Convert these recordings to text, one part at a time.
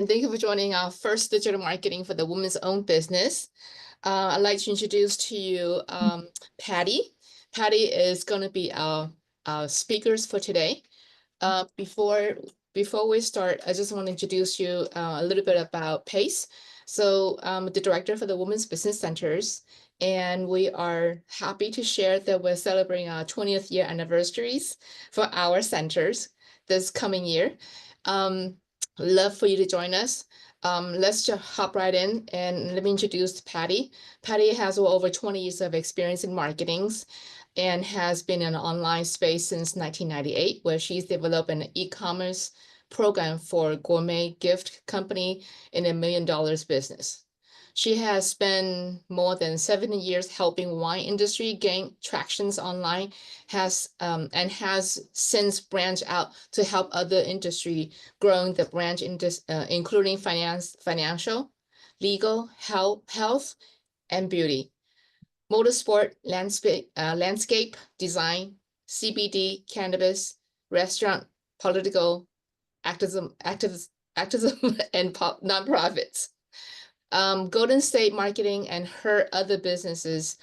And thank you for joining our first digital marketing for the women's owned business. I'd like to introduce to you Patty. Patty is going to be our speakers for today. Before we start, I just want to introduce you a little bit about PACE. So I'm the director for the Women's Business Centers, and we are happy to share that we're celebrating our 20th year anniversaries for our centers this coming year. Love for you to join us. Let's just hop right in and let me introduce Patty. Patty has over 20 years of experience in marketing and has been in the online space since 1998, where she's developed an e-commerce program for a gourmet gift company in $1 million business. She has spent more than 7 years helping wine industry gain tractions online, and has since branched out to help other industry growing the branch including financial, legal, health, and beauty, motorsport, landscape design, CBD, cannabis, restaurant, political, activism, and nonprofits. Golden State Marketing and her other businesses,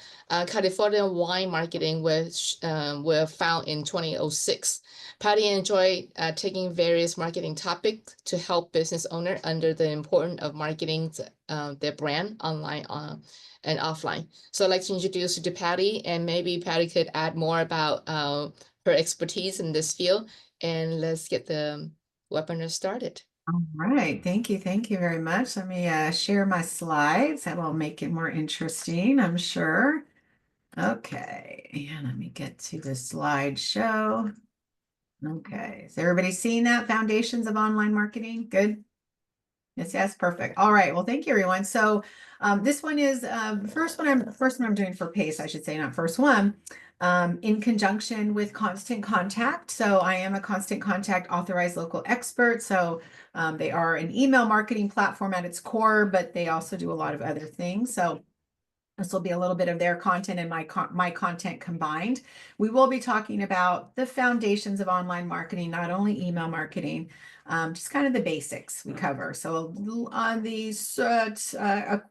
California Wine Marketing, were found in 2006. Patty enjoyed taking various marketing topics to help business owners under the importance of marketing their brand online and offline. So I'd like to introduce you to Patty, and maybe Patty could add more about her expertise in this field, and let's get the webinar started. All right, thank you. Thank you very much. Let me share my slides. That will make it more interesting, I'm sure. Okay, and let me get to the slideshow. Okay, is everybody seeing that? Foundations of Online Marketing? Good. Yes, perfect. All right. Well, thank you, everyone. So this one is the first one I'm doing for PACE, I should say, not first one, in conjunction with Constant Contact. So I am a Constant Contact authorized local expert. So they are an email marketing platform at its core, but they also do a lot of other things. So this will be a little bit of their content and my content combined. We will be talking about the foundations of online marketing, not only email marketing, just kind of the basics we cover. So on these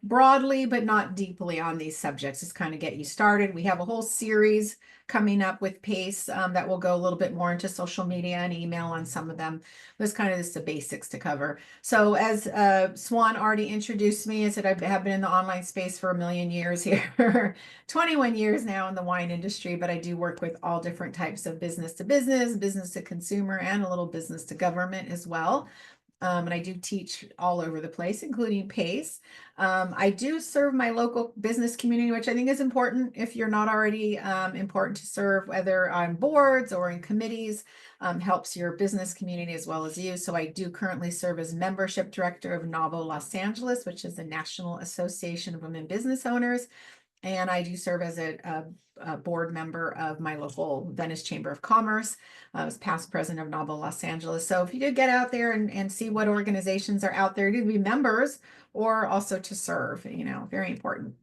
broadly, but not deeply on these subjects, just kind of get you started. We have a whole series coming up with PACE that will go a little bit more into social media and email on some of them. That's kind of just the basics to cover. So as Swann already introduced me, I said I have been in the online space for 1 million years here, 21 years now in the wine industry, but I do work with all different types of business to business, business to consumer, and a little business to government as well. And I do teach all over the place, including PACE. I do serve my local business community, which I think is important if you're not already important to serve, whether on boards or in committees, helps your business community as well as you. So I do currently serve as membership director of NAWBO Los Angeles, which is the National Association of Women Business Owners. And I do serve as a board member of my local Venice Chamber of Commerce. I was past president of NAWBO Los Angeles. So if you did get out there and see what organizations are out there to be members or also to serve, very important.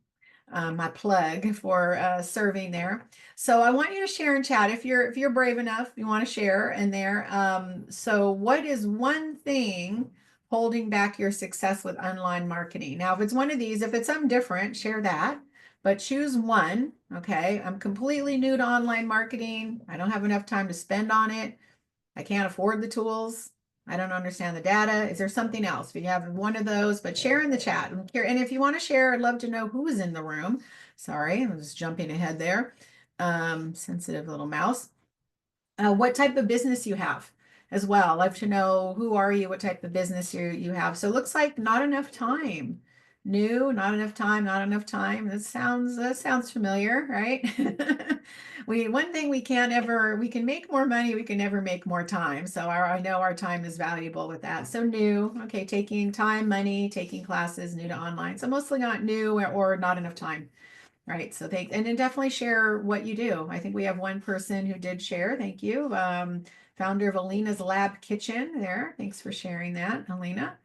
My plug for serving there. So I want you to share in chat if you're brave enough, you want to share in there. So what is one thing holding back your success with online marketing? Now, if it's one of these, if it's something different, share that. But choose one, okay? I'm completely new to online marketing. I don't have enough time to spend on it. I can't afford the tools. I don't understand the data. Is there something else? If you have one of those, but share in the chat. And if you want to share, I'd love to know who is in the room. Sorry, I was jumping ahead there. Sensitive little mouse. What type of business you have as well. I'd love to know who are you, what type of business you have. So it looks like not enough time. New, not enough time, not enough time. That sounds familiar, right? One thing we can make more money, we can never make more time. So I know our time is valuable with that. So new, okay, taking time, money, taking classes, new to online. So mostly not new or not enough time. Right. So and then definitely share what you do. I think we have one person who did share. Thank you. Founder of Alina's Lab Kitchen there. Thanks for sharing that, Alina.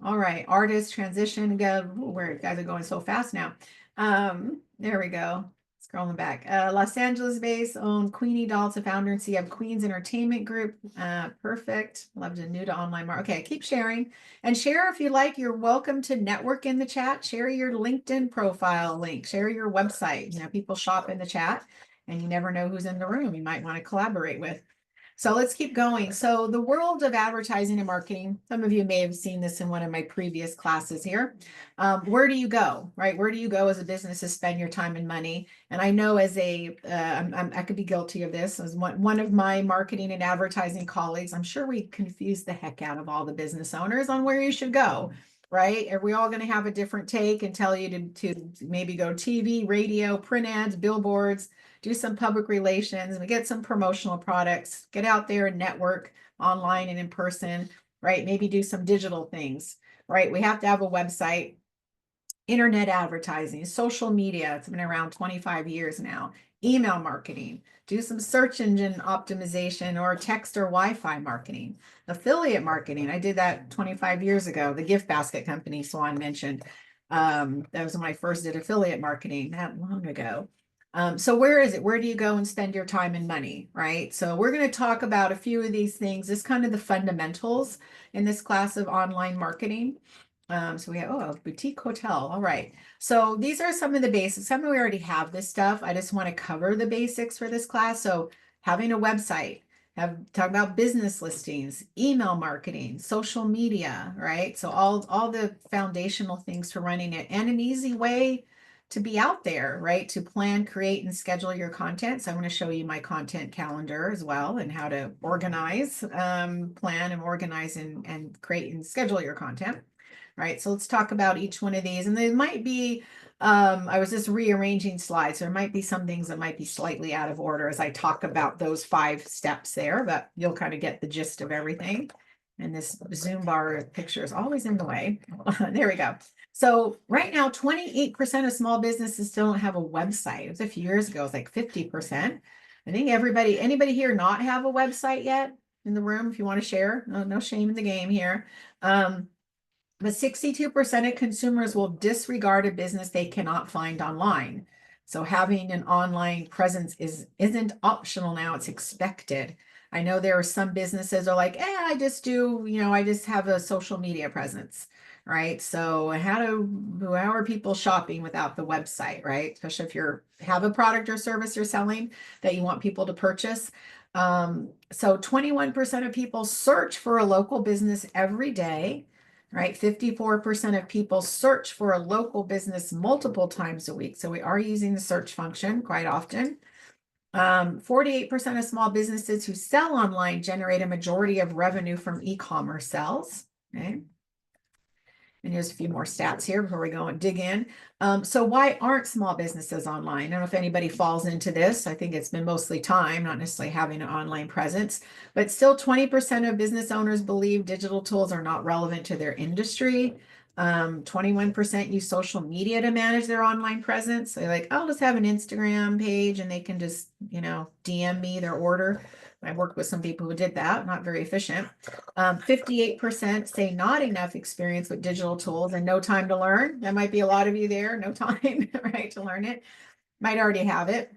All right, artist transition. Where guys are going so fast now. There we go. Scrolling back. Los Angeles-based, own Queenie Doll, the founder and CEO of Queens Entertainment Group. Perfect. Love to new to online market. Okay, keep sharing. And share if you like. You're welcome to network in the chat. Share your LinkedIn profile link. Share your website. You know, people shop in the chat, and you never know who's in the room you might want to collaborate with. So let's keep going. So the world of advertising and marketing, some of you may have seen this in one of my previous classes here. Where do you go, right? Where do you go as a business to spend your time and money? And I know as a, I could be guilty of this as one of my marketing and advertising colleagues. I'm sure we confuse the heck out of all the business owners on where you should go, right? Are we all going to have a different take and tell you to maybe go TV, radio, print ads, billboards, do some public relations, we get some promotional products, get out there and network online and in person, right? Maybe do some digital things, right? We have to have a website, internet advertising, social media. It's been around 25 years now. Email marketing, do some search engine optimization or text or Wi-Fi marketing, affiliate marketing. I did that 25 years ago. The gift basket company Swann mentioned. That was when I first did affiliate marketing that long ago. So where is it? Where do you go and spend your time and money, right? So we're going to talk about a few of these things. This kind of the fundamentals in this class of online marketing. So we have, a boutique hotel. All right. So these are some of the basics. Some of we already have this stuff. I just want to cover the basics for this class. So having a website, talk about business listings, email marketing, social media, right? So all the foundational things for running it and an easy way to be out there, right? To plan, create, and schedule your content. So I'm going to show you my content calendar as well and how to organize, plan and organize and create and schedule your content. Right, so let's talk about each one of these. And there might be, I was just rearranging slides. There might be some things that might be slightly out of order as I talk about those 5 steps there, but you'll kind of get the gist of everything. And this Zoom bar picture is always in the way. There we go. So right now, 28% of small businesses still don't have a website. It was a few years ago, it was like 50%. I think anybody here not have a website yet in the room? If you want to share, no shame in the game here. But 62% of consumers will disregard a business they cannot find online. So having an online presence isn't optional now, it's expected. I know there are some businesses are like, I just I just have a social media presence, right? So how are people shopping without the website, right? Especially if you have a product or service you're selling that you want people to purchase. So 21% of people search for a local business every day, right? 54% of people search for a local business multiple times a week. So we are using the search function quite often. 48% of small businesses who sell online generate a majority of revenue from e-commerce sales. Okay. And here's a few more stats here before we go and dig in. So why aren't small businesses online? I don't know if anybody falls into this. I think it's been mostly time, not necessarily having an online presence, but still 20% of business owners believe digital tools are not relevant to their industry. 21% use social media to manage their online presence. They're like, I'll just have an Instagram page and they can just, DM me their order. I worked with some people who did that, not very efficient. 58% say not enough experience with digital tools and no time to learn. That might be a lot of you there, no time, right, to learn it. Might already have it.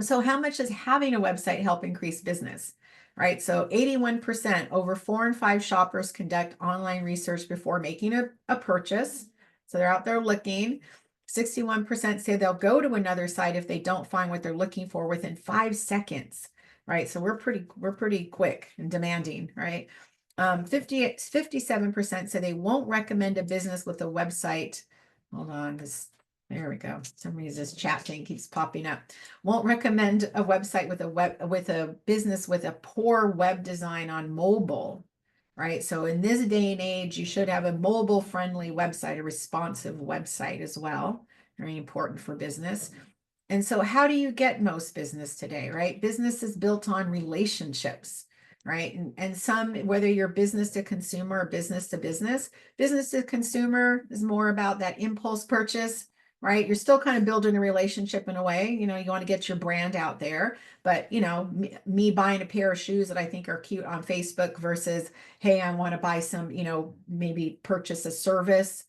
So how much does having a website help increase business? Right, so 81%, over 4 in 5 shoppers conduct online research before making a purchase. So they're out there looking. 61% say they'll go to another site if they don't find what they're looking for within 5 seconds. Right, so we're pretty quick and demanding, right? 57% say they won't recommend a business with a website. Hold on, there we go. For some reason this chat thing keeps popping up. Won't recommend a website with a business with a poor web design on mobile, right? So in this day and age, you should have a mobile friendly website, a responsive website as well. Very important for business. And so how do you get most business today, right? Business is built on relationships, right? And some, whether you're business to consumer or business to consumer is more about that impulse purchase, right? You're still kind of building a relationship in a way, you want to get your brand out there, but me buying a pair of shoes that I think are cute on Facebook versus, hey, I want to buy some, maybe purchase a service,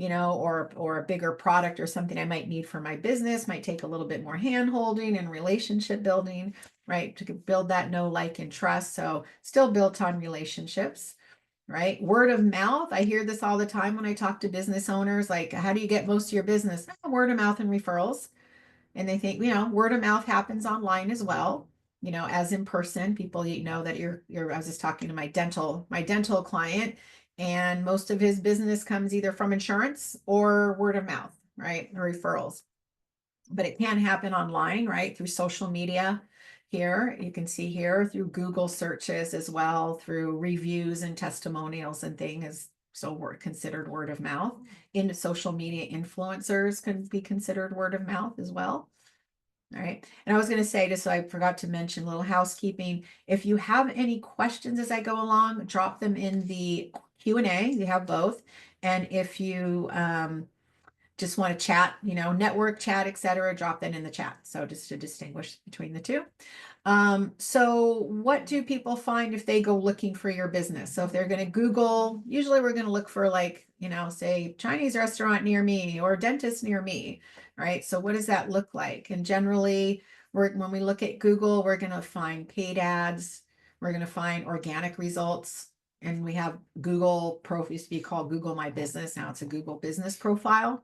or a bigger product or something I might need for my business, might take a little bit more hand holding and relationship building, right? To build that know, like, and trust. So still built on relationships, right? Word of mouth. I hear this all the time when I talk to business owners, like, how do you get most of your business? Word of mouth and referrals. And they think, word of mouth happens online as well, as in person. People, that I was just talking to my dental client, and most of his business comes either from insurance or word of mouth, right? Or referrals. But it can happen online, right? Through social media. Here, you can see here through Google searches as well, through reviews and testimonials and things. So we're considered word of mouth. In social media influencers can be considered word of mouth as well. All right. And I was going to say, just so I forgot to mention, a little housekeeping. If you have any questions as I go along, drop them in the Q&A. You have both. And if you just want to chat, network chat, etc., drop that in the chat. So just to distinguish between the two. So what do people find if they go looking for your business? So if they're going to Google, usually we're going to look for, like, say Chinese restaurant near me or dentist near me, right? So what does that look like? And generally, when we look at Google, we're going to find paid ads. We're going to find organic results. And we have Google used to be called Google My Business. Now it's a Google Business Profile,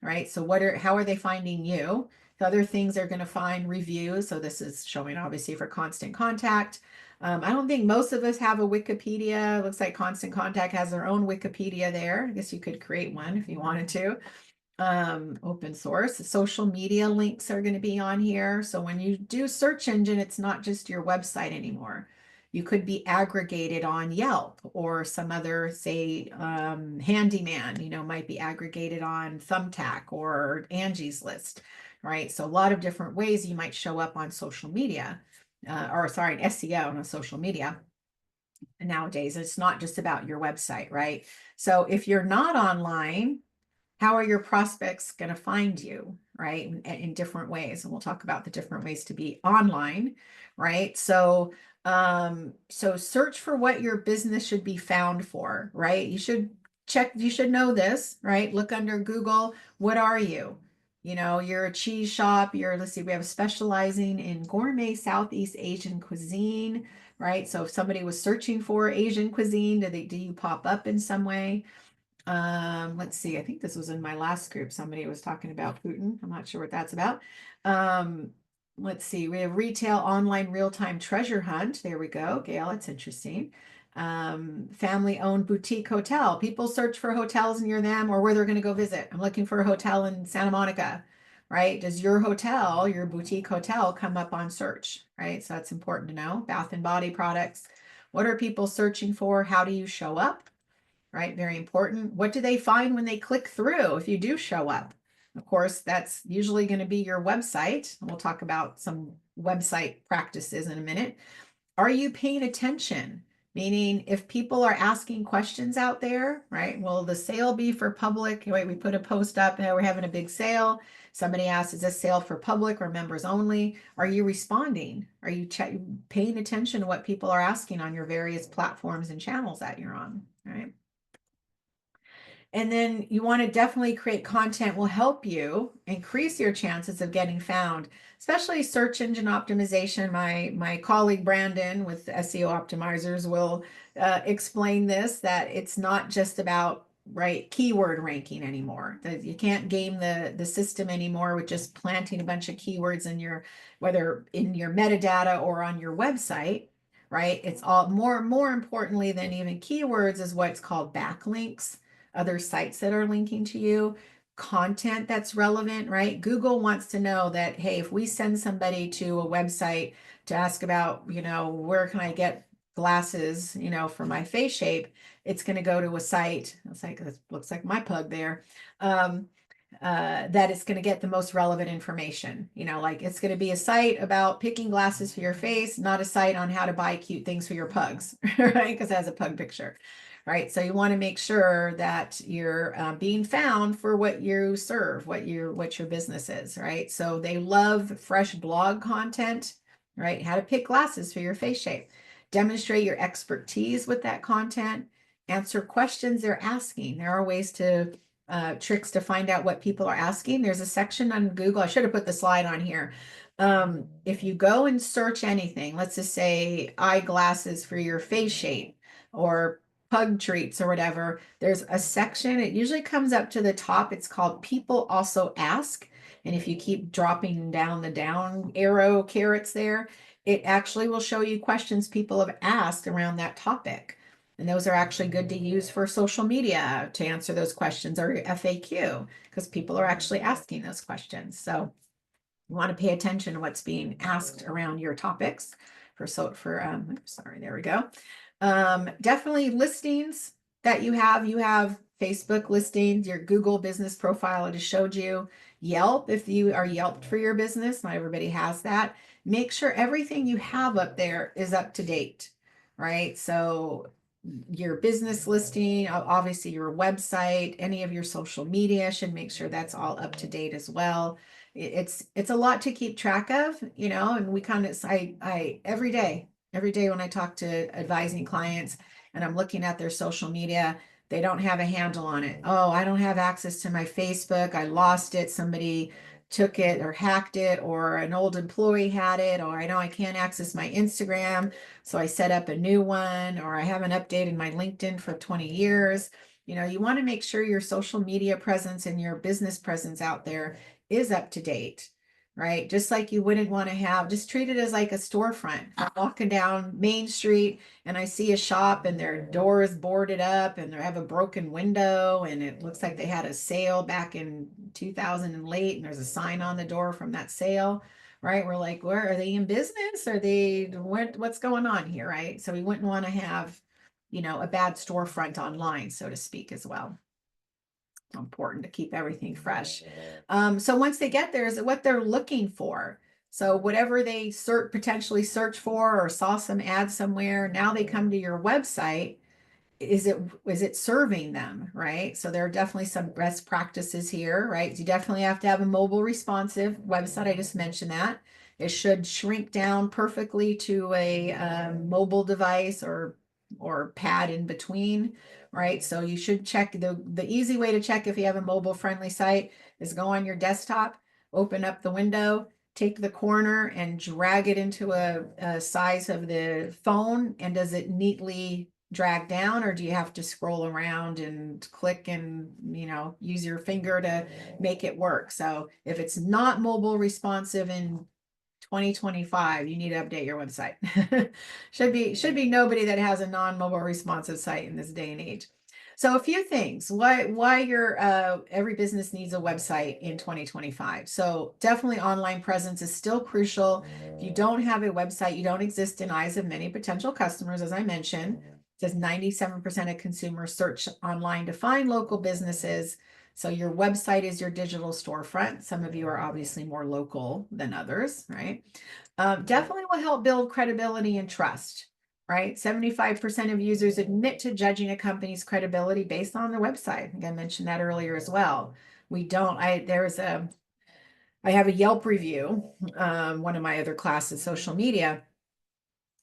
right? So how are they finding you? The other things they're going to find reviews. So this is showing obviously for Constant Contact. I don't think most of us have a Wikipedia. It looks like Constant Contact has their own Wikipedia there. I guess you could create one if you wanted to. Open source. Social media links are going to be on here. So when you do search engine, it's not just your website anymore. You could be aggregated on Yelp or some other, say, handyman, might be aggregated on Thumbtack or Angie's List, right? So a lot of different ways you might show up on social media, SEO on social media. Nowadays, it's not just about your website, right? So if you're not online, how are your prospects going to find you, right? In different ways. And we'll talk about the different ways to be online, right? So search for what your business should be found for, right? You should know this, right? Look under Google. What are you? You're a cheese shop. Let's see, we have specializing in gourmet Southeast Asian cuisine, right? So if somebody was searching for Asian cuisine, do you pop up in some way? Let's see, I think this was in my last group. Somebody was talking about Putin. I'm not sure what that's about. Let's see, we have retail online real-time treasure hunt. There we go, Gail, that's interesting. Family-owned boutique hotel. People search for hotels near them or where they're going to go visit. I'm looking for a hotel in Santa Monica, right? Does your hotel, your boutique hotel, come up on search, right? So that's important to know. Bath and body products. What are people searching for? How do you show up? Right? Very important. What do they find when they click through if you do show up? Of course, that's usually going to be your website. We'll talk about some website practices in a minute. Are you paying attention? Meaning, if people are asking questions out there, right? Will the sale be for public? Wait, we put a post up, hey, we're having a big sale. Somebody asks, is this sale for public or members only? Are you responding? Are you paying attention to what people are asking on your various platforms and channels that you're on, right? And then you want to definitely create content will help you increase your chances of getting found, especially search engine optimization. My colleague Brandon with SEO Optimizers will explain this, that it's not just about keyword ranking anymore. That you can't game the system anymore with just planting a bunch of keywords in whether in your metadata or on your website, right? It's all more importantly than even keywords is what's called backlinks, other sites that are linking to you, content that's relevant, right? Google wants to know that, hey, if we send somebody to a website to ask about, where can I get glasses, for my face shape, it's going to go to a site. It's like, it looks like my pug there. That it's going to get the most relevant information. Like it's going to be a site about picking glasses for your face, not a site on how to buy cute things for your pugs, right? Because it has a pug picture, right? So you want to make sure that you're being found for what you serve, what your business is, right? So they love fresh blog content, right? How to pick glasses for your face shape. Demonstrate your expertise with that content. Answer questions they're asking. There are ways to tricks to find out what people are asking. There's a section on Google. I should have put the slide on here. If you go and search anything, let's just say eyeglasses for your face shape or pug treats or whatever, there's a section. It usually comes up to the top. It's called People Also Ask. And if you keep dropping down the down arrow carrots there, it actually will show you questions people have asked around that topic. And those are actually good to use for social media to answer those questions, or your FAQ, because people are actually asking those questions. So you want to pay attention to what's being asked around your topics sorry, there we go. Definitely listings that you have Facebook listings, your Google business profile, I just showed you. Yelp, if you are Yelped for your business, not everybody has that. Make sure everything you have up there is up to date, right? So your business listing, obviously your website, any of your social media should make sure that's all up to date as well. It's a lot to keep track of, and we kind of, I every day when I talk to advising clients and I'm looking at their social media, they don't have a handle on it. Oh, I don't have access to my Facebook. I lost it. Somebody took it or hacked it, or an old employee had it, or I know I can't access my Instagram, so I set up a new one, or I haven't updated my LinkedIn for 20 years. You want to make sure your social media presence and your business presence out there is up to date, right? Just like you wouldn't want to just treat it as like a storefront. I'm walking down Main Street and I see a shop and their door is boarded up and they have a broken window and it looks like they had a sale back in 2000 and late, and there's a sign on the door from that sale, right? We're like, where are they in business? What's going on here, right? So we wouldn't want to have, a bad storefront online, so to speak, as well. Important to keep everything fresh. So once they get there, is it what they're looking for? So whatever they potentially search for or saw some ad somewhere, now they come to your website. Is it serving them, right? So there are definitely some best practices here, right? You definitely have to have a mobile responsive website. I just mentioned that. It should shrink down perfectly to a mobile device or pad in between, right? So you should check the easy way to check if you have a mobile friendly site is go on your desktop, open up the window, take the corner and drag it into a size of the phone, and does it neatly drag down, or do you have to scroll around and click and use your finger to make it work? So if it's not mobile responsive in 2025, you need to update your website. should be nobody that has a non-mobile responsive site in this day and age. So a few things why your every business needs a website in 2025. So definitely online presence is still crucial. If you don't have a website, you don't exist in eyes of many potential customers. As I mentioned, it says 97% of consumers search online to find local businesses. So your website is your digital storefront. Some of you are obviously more local than others, right? Definitely will help build credibility and trust, right? 75% of users admit to judging a company's credibility based on their website. I think I mentioned that earlier as well. I have a Yelp review, one of my other classes, social media,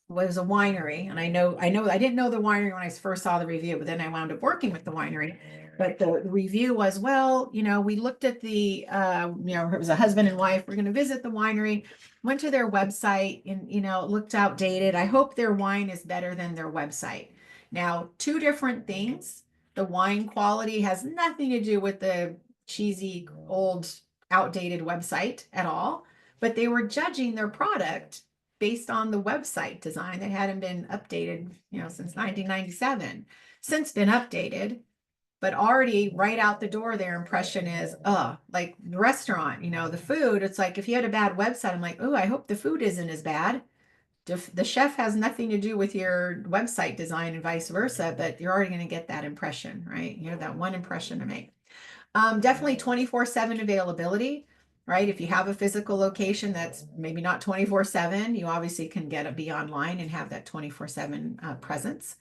was a winery. And I didn't know the winery when I first saw the review, but then I wound up working with the winery. But the review was, well, we looked at it was a husband and wife. We're going to visit the winery, went to their website and, it looked outdated. I hope their wine is better than their website. Now, two different things. The wine quality has nothing to do with the cheesy, old, outdated website at all, but they were judging their product based on the website design that hadn't been updated, since 1997. Since been updated, but already right out the door, their impression is, like the restaurant, the food. It's like if you had a bad website, I'm like, oh, I hope the food isn't as bad. The chef has nothing to do with your website design and vice versa, but you're already going to get that impression, right? You have that one impression to make. Definitely 24/7 availability, right? If you have a physical location that's maybe not 24/7, you obviously can be online and have that 24/7 presence.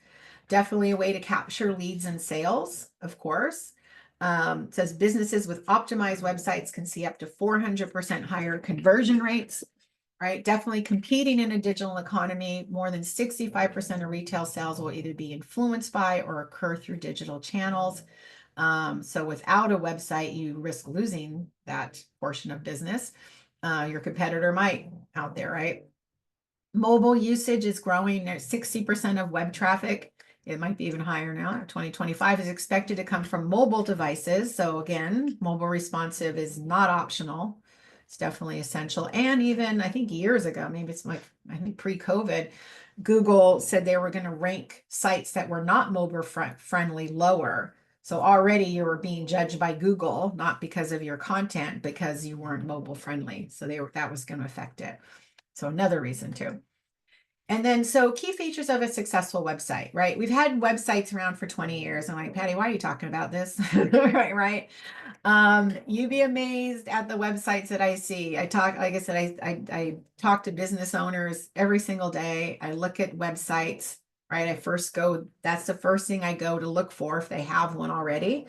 Definitely a way to capture leads and sales, of course. It says businesses with optimized websites can see up to 400% higher conversion rates, right? Definitely competing in a digital economy. More than 65% of retail sales will either be influenced by or occur through digital channels. So without a website, you risk losing that portion of business. Your competitor might out there, right? Mobile usage is growing. There's 60% of web traffic. It might be even higher now. 2025 is expected to come from mobile devices. So again, mobile responsive is not optional. It's definitely essential. And even I think years ago, maybe it's like I think pre-COVID, Google said they were going to rank sites that were not mobile friendly lower. So already you were being judged by Google, not because of your content, because you weren't mobile friendly. So that was going to affect it. So another reason too. And then, so key features of a successful website, right? We've had websites around for 20 years. I'm like, Patty, why are you talking about this? Right, right. You'd be amazed at the websites that I see. I talk, like I said, I talk to business owners every single day. I look at websites, right? That's the first thing I go to look for if they have one already.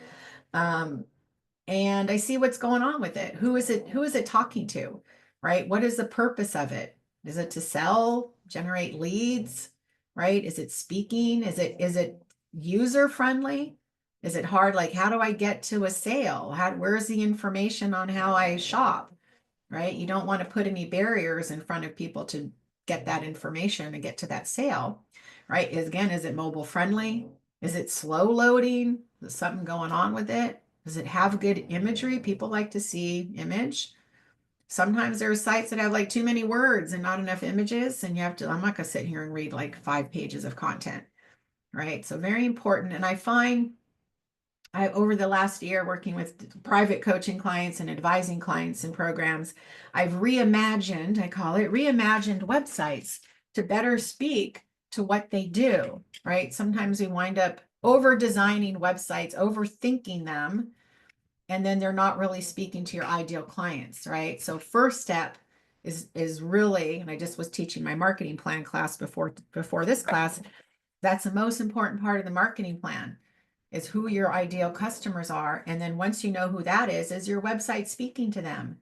Um, and I see what's going on with it. Who is it talking to, right? What is the purpose of it? Is it to sell, generate leads, right? Is it speaking? Is it user friendly? Is it hard? Like, how do I get to a sale? Where's the information on how I shop, right? You don't want to put any barriers in front of people to get that information and get to that sale, right? Is it mobile friendly? Is it slow loading? Is something going on with it? Does it have good imagery? People like to see image. Sometimes there are sites that have like too many words and not enough images, and I'm not going to sit here and read like 5 pages of content, right? So very important. And I find over the last year working with private coaching clients and advising clients in programs, I've reimagined, I call it reimagined websites to better speak to what they do, right? Sometimes we wind up over designing websites, overthinking them, and then they're not really speaking to your ideal clients, right? So first step is really, and I just was teaching my marketing plan class before this class, that's the most important part of the marketing plan is who your ideal customers are. And then once you know who that is your website speaking to them?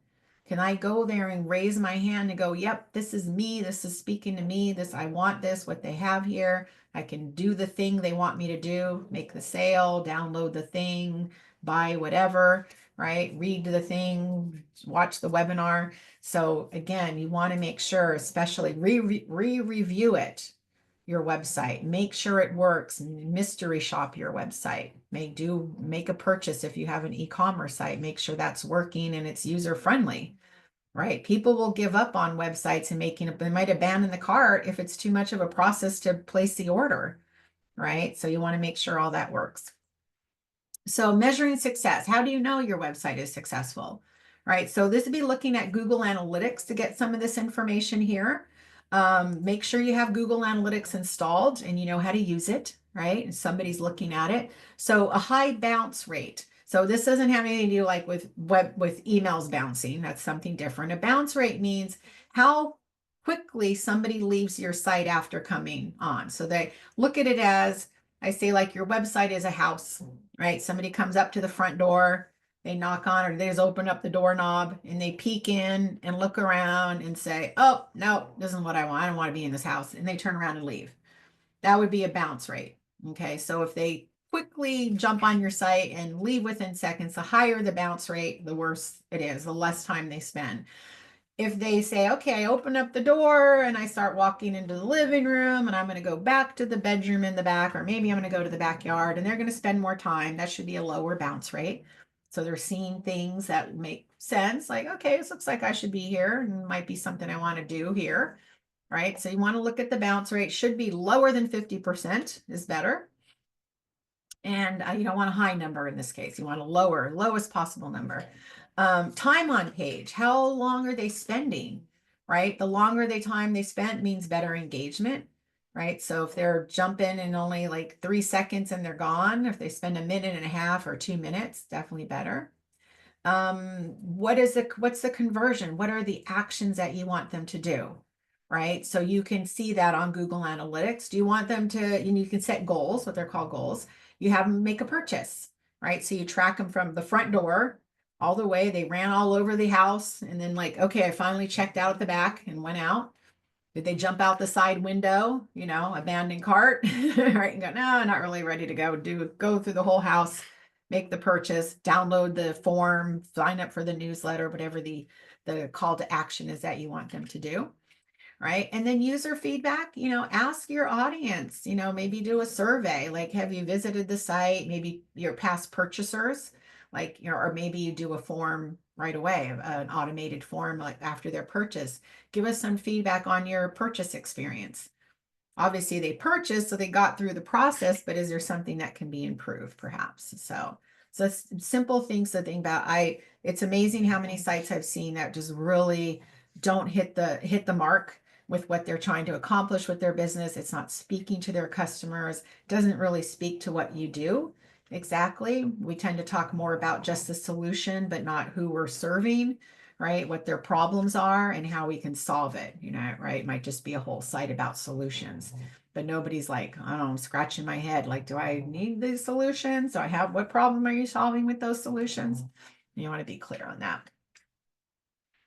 Can I go there and raise my hand and go, yep, this is me. This is speaking to me. I want this, what they have here. I can do the thing they want me to do, make the sale, download the thing, buy whatever, right? Read the thing, watch the webinar. So again, you want to make sure, especially review it, your website, make sure it works, mystery shop your website, make a purchase. If you have an e-commerce site, make sure that's working and it's user friendly, right? People will give up on websites and they might abandon the cart if it's too much of a process to place the order, right? So you want to make sure all that works. So measuring success, how do you know your website is successful, right? So this would be looking at Google Analytics to get some of this information here. Make sure you have Google Analytics installed and you know how to use it, right? And somebody's looking at it. So a high bounce rate. So this doesn't have anything to do like with emails bouncing. That's something different. A bounce rate means how quickly somebody leaves your site after coming on. So they look at it as, I say, like your website is a house, right? Somebody comes up to the front door, they knock on, or they just open up the doorknob and they peek in and look around and say, oh, no, this isn't what I want. I don't want to be in this house. And they turn around and leave. That would be a bounce rate. Okay. So if they quickly jump on your site and leave within seconds, the higher the bounce rate, the worse it is, the less time they spend. If they say, okay, I open up the door and I start walking into the living room and I'm going to go back to the bedroom in the back, or maybe I'm going to go to the backyard, and they're going to spend more time, that should be a lower bounce rate. So they're seeing things that make sense, like, okay, this looks like I should be here and might be something I want to do here, right? So you want to look at the bounce rate, should be lower than 50% is better. And you don't want a high number in this case. You want a lowest possible number. Time on page. How long are they spending, right? The longer time they spent means better engagement, right? So if they're jumping in only like 3 seconds and they're gone, if they spend a minute and a half or 2 minutes, definitely better. What's the conversion? What are the actions that you want them to do? Right. So you can see that on Google Analytics. Do you want them to, you can set goals, what they're called goals. You have them make a purchase, right? So you track them from the front door all the way. They ran all over the house and then like, okay, I finally checked out at the back and went out. Did they jump out the side window, abandoned cart, right? And go, no, not really ready to go through the whole house. make the purchase, download the form, sign up for the newsletter, whatever the call to action is that you want them to do. Right. And then user feedback, ask your audience, maybe do a survey, like, have you visited the site? Maybe your past purchasers, like, or maybe you do a form right away, an automated form, like after their purchase. Give us some feedback on your purchase experience. Obviously they purchased, so they got through the process, but is there something that can be improved perhaps? So it's simple things to think about. It's amazing how many sites I've seen that just really don't hit the mark with what they're trying to accomplish with their business. It's not speaking to their customers, doesn't really speak to what you do exactly. We tend to talk more about just the solution, but not who we're serving, right? What their problems are and how we can solve it, right? It might just be a whole site about solutions, but nobody's like, I don't know, I'm scratching my head. Like, do I need these solutions? Do I have, what problem are you solving with those solutions? You want to be clear on that.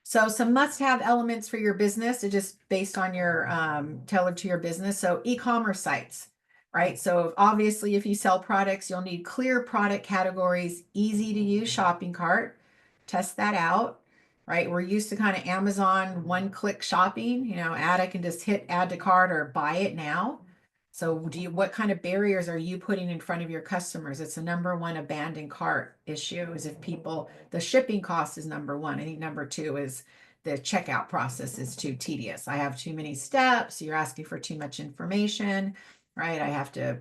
So some must-have elements for your business are just based on your tailored to your business. So e-commerce sites, right? So obviously, if you sell products, you'll need clear product categories, easy to use shopping cart. Test that out, right? We're used to kind of Amazon one-click shopping. I can just hit add to cart or buy it now. So what kind of barriers are you putting in front of your customers? It's the number one abandoned cart issue is if the shipping cost is number one. I think number two is the checkout process is too tedious. I have too many steps. You're asking for too much information, right? I have to,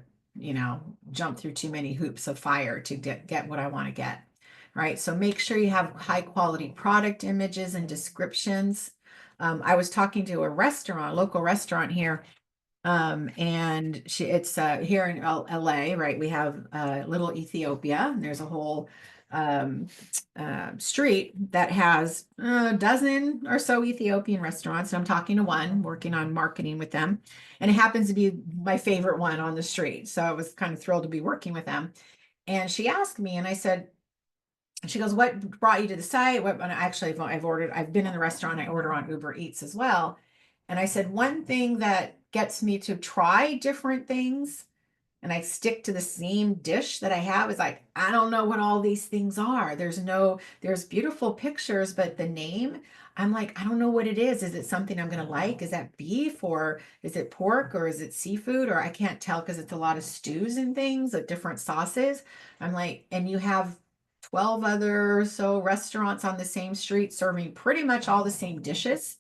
jump through too many hoops of fire to get what I want to get, right? So make sure you have high quality product images and descriptions. I was talking to a local restaurant here, and it's here in LA, right? We have Little Ethiopia, and there's a whole street that has a dozen or so Ethiopian restaurants. And I'm talking to one, working on marketing with them, and it happens to be my favorite one on the street. So I was kind of thrilled to be working with them. And she asked me, and I said, she goes, "What brought you to the site?" What? And actually, I've been in the restaurant. I order on Uber Eats as well. And I said, one thing that gets me to try different things and I stick to the same dish that I have is like, I don't know what all these things are. There's beautiful pictures, but the name, I'm like, I don't know what it is. Is it something I'm going to like? Is that beef or is it pork or is it seafood? Or I can't tell because it's a lot of stews and things of different sauces. I'm like, and you have 12 other so restaurants on the same street serving pretty much all the same dishes.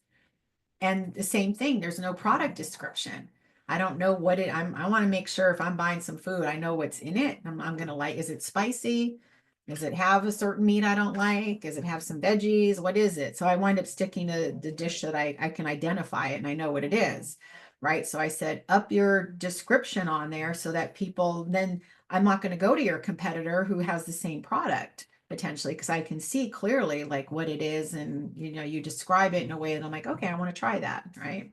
And the same thing, there's no product description. I don't know what I want to make sure if I'm buying some food, I know what's in it. I'm going to like, is it spicy? Does it have a certain meat I don't like? Does it have some veggies? What is it? So I wind up sticking to the dish that I can identify it and I know what it is. Right. So I said, up your description on there so that people then I'm not going to go to your competitor who has the same product potentially because I can see clearly like what it is and you describe it in a way that I'm like, okay, I want to try that, right?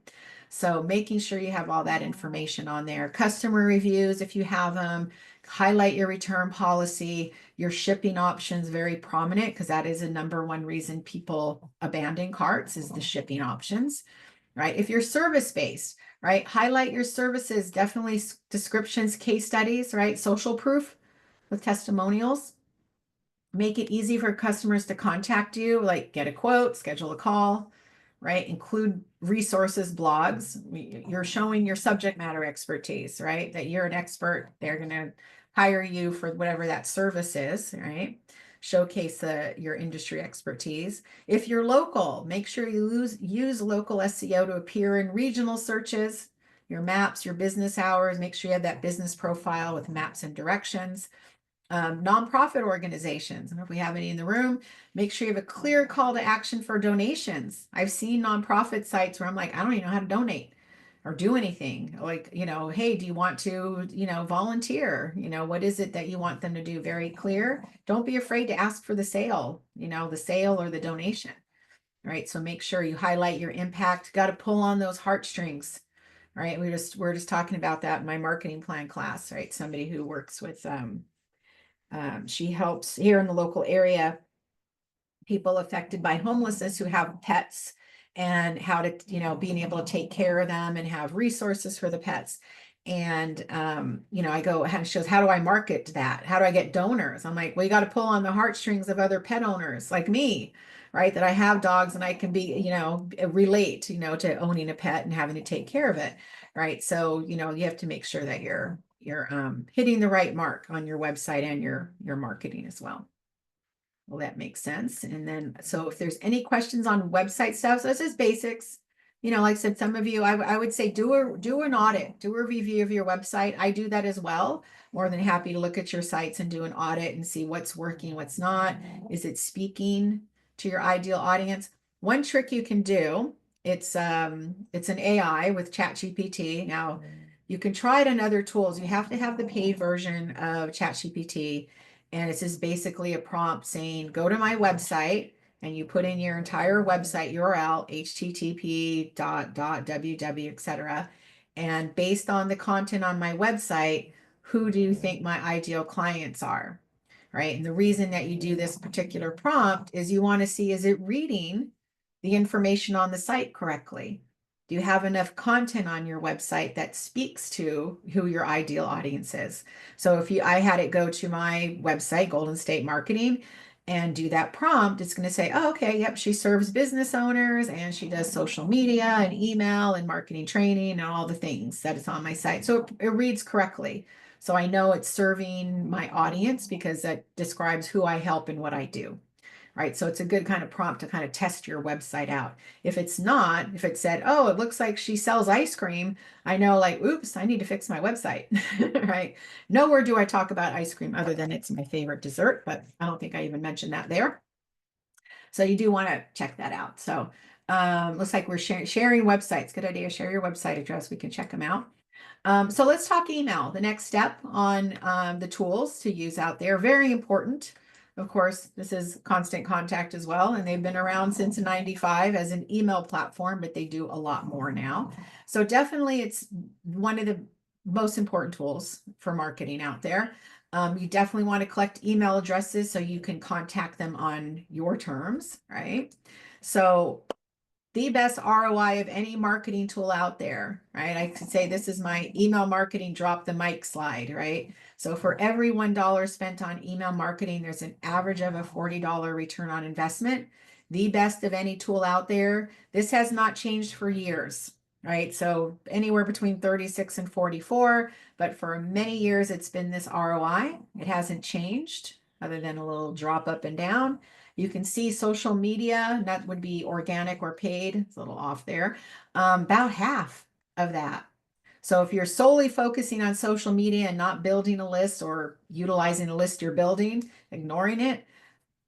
So making sure you have all that information on there. Customer reviews if you have them, highlight your return policy, your shipping options very prominent because that is a number one reason people abandon carts is the shipping options, right? If you're service based, right? Highlight your services, definitely descriptions, case studies, right? Social proof with testimonials. Make it easy for customers to contact you, like get a quote, schedule a call, right? Include resources, blogs. You're showing your subject matter expertise, right? That you're an expert. They're going to hire you for whatever that service is, right? Showcase your industry expertise. If you're local, make sure you use local SEO to appear in regional searches, your maps, your business hours. Make sure you have that business profile with maps and directions. Nonprofit organizations, and if we have any in the room, make sure you have a clear call to action for donations. I've seen nonprofit sites where I'm like, I don't even know how to donate or do anything. Like, hey, do you want to, volunteer? What is it that you want them to do? Very clear. Don't be afraid to ask for the sale, the sale or the donation, right? So make sure you highlight your impact. Got to pull on those heartstrings, right? We're just talking about that in my marketing plan class, right? Somebody who works with, she helps here in the local area, people affected by homelessness who have pets and how to, being able to take care of them and have resources for the pets. And, I go, shows, how do I market that? How do I get donors? I'm like, well, you got to pull on the heartstrings of other pet owners like me, right? That I have dogs and I can be, relate, to owning a pet and having to take care of it, right? So, you have to make sure that you're hitting the right mark on your website and your marketing as well. Well, that makes sense. And then, so if there's any questions on website stuff, so this is basics. Like I said, some of you, I would say do an audit, do a review of your website. I do that as well. More than happy to look at your sites and do an audit and see what's working, what's not. Is it speaking to your ideal audience? One trick you can do, it's an AI with ChatGPT. Now, you can try it on other tools. You have to have the paid version of ChatGPT. And it's just basically a prompt saying, go to my website, and you put in your entire website URL, http www, etc. And based on the content on my website, who do you think my ideal clients are? Right. And the reason that you do this particular prompt is you want to see, is it reading the information on the site correctly? Do you have enough content on your website that speaks to who your ideal audience is? So I had it go to my website, Golden State Marketing, and do that prompt, it's going to say, oh, okay, yep, she serves business owners and she does social media and email and marketing training and all the things that is on my site. So it reads correctly. So I know it's serving my audience because that describes who I help and what I do. Right. So it's a good kind of prompt to kind of test your website out. If it's not, if it said, oh, it looks like she sells ice cream, I know, like, oops, I need to fix my website. Right. Nowhere do I talk about ice cream other than it's my favorite dessert, but I don't think I even mentioned that there. So you do want to check that out. So looks like we're sharing websites. Good idea. Share your website address. We can check them out. So let's talk email. The next step on the tools to use out there. Very important. Of course, this is Constant Contact as well, and they've been around since '95 as an email platform, but they do a lot more now. So definitely it's one of the most important tools for marketing out there. You definitely want to collect email addresses so you can contact them on your terms, right? So the best ROI of any marketing tool out there, right? I could say this is my email marketing drop the mic slide, right? So for every $1 spent on email marketing, there's an average of a $40 return on investment. The best of any tool out there. This has not changed for years, right? So anywhere between 36 and 44, but for many years it's been this ROI. It hasn't changed other than a little drop up and down. You can see social media, that would be organic or paid. It's a little off there. About half of that. So if you're solely focusing on social media and not building a list or utilizing a list you're building, ignoring it,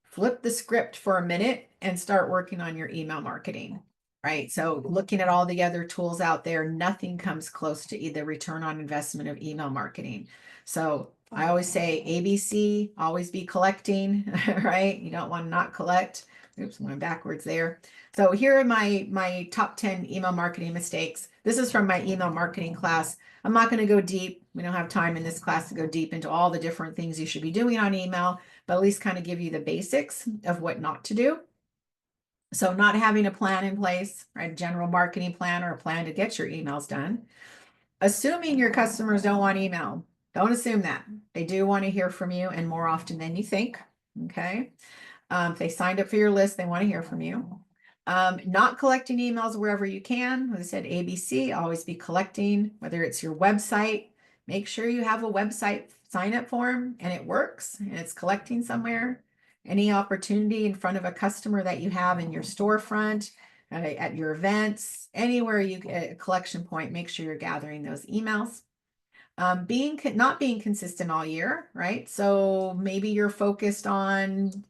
flip the script for a minute and start working on your email marketing, right? So looking at all the other tools out there, nothing comes close to the return on investment of email marketing. So I always say ABC, always be collecting, right? You don't want to not collect. Oops, I went backwards there. So here are my top 10 email marketing mistakes. This is from my email marketing class. I'm not going to go deep. We don't have time in this class to go deep into all the different things you should be doing on email, but at least kind of give you the basics of what not to do. So not having a plan in place, right? General marketing plan or a plan to get your emails done. Assuming your customers don't want email. Don't assume that. They do want to hear from you and more often than you think. Okay. If they signed up for your list, they want to hear from you. Not collecting emails wherever you can. As I said, ABC, always be collecting, whether it's your website. Make sure you have a website sign up form and it works and it's collecting somewhere. Any opportunity in front of a customer that you have in your storefront, at your events, anywhere you get a collection point, make sure you're gathering those emails. Not being consistent all year, right? So maybe you're focused on,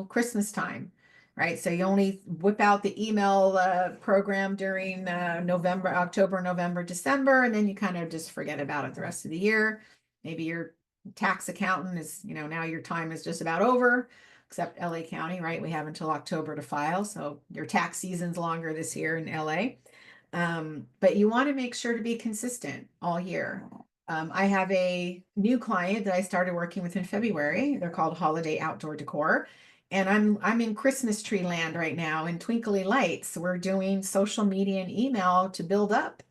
Christmas time, right? So you only whip out the email program during November, October, November, December, and then you kind of just forget about it the rest of the year. Maybe your tax accountant is, now your time is just about over, except LA County, right? We have until October to file. So your tax season's longer this year in LA. But you want to make sure to be consistent all year. I have a new client that I started working with in February. They're called Holiday Outdoor Decor. And I'm in Christmas tree land right now in Twinkly Lights. We're doing social media and email to build up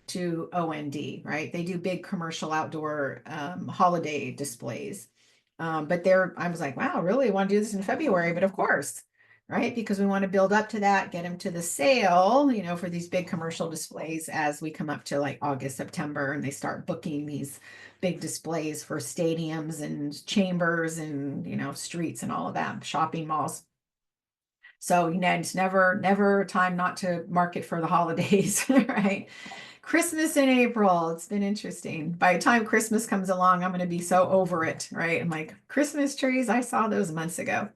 to OND, right? They do big commercial outdoor holiday displays. But I was like, wow, really want to do this in February? But of course, right? Because we want to build up to that, get them to the sale, for these big commercial displays as we come up to like August, September, and they start booking these big displays for stadiums and chambers and, streets and all of that, shopping malls. So, it's never a time not to market for the holidays, right? Christmas in April. It's been interesting. By the time Christmas comes along, I'm going to be so over it, right? I'm like, Christmas trees, I saw those months ago.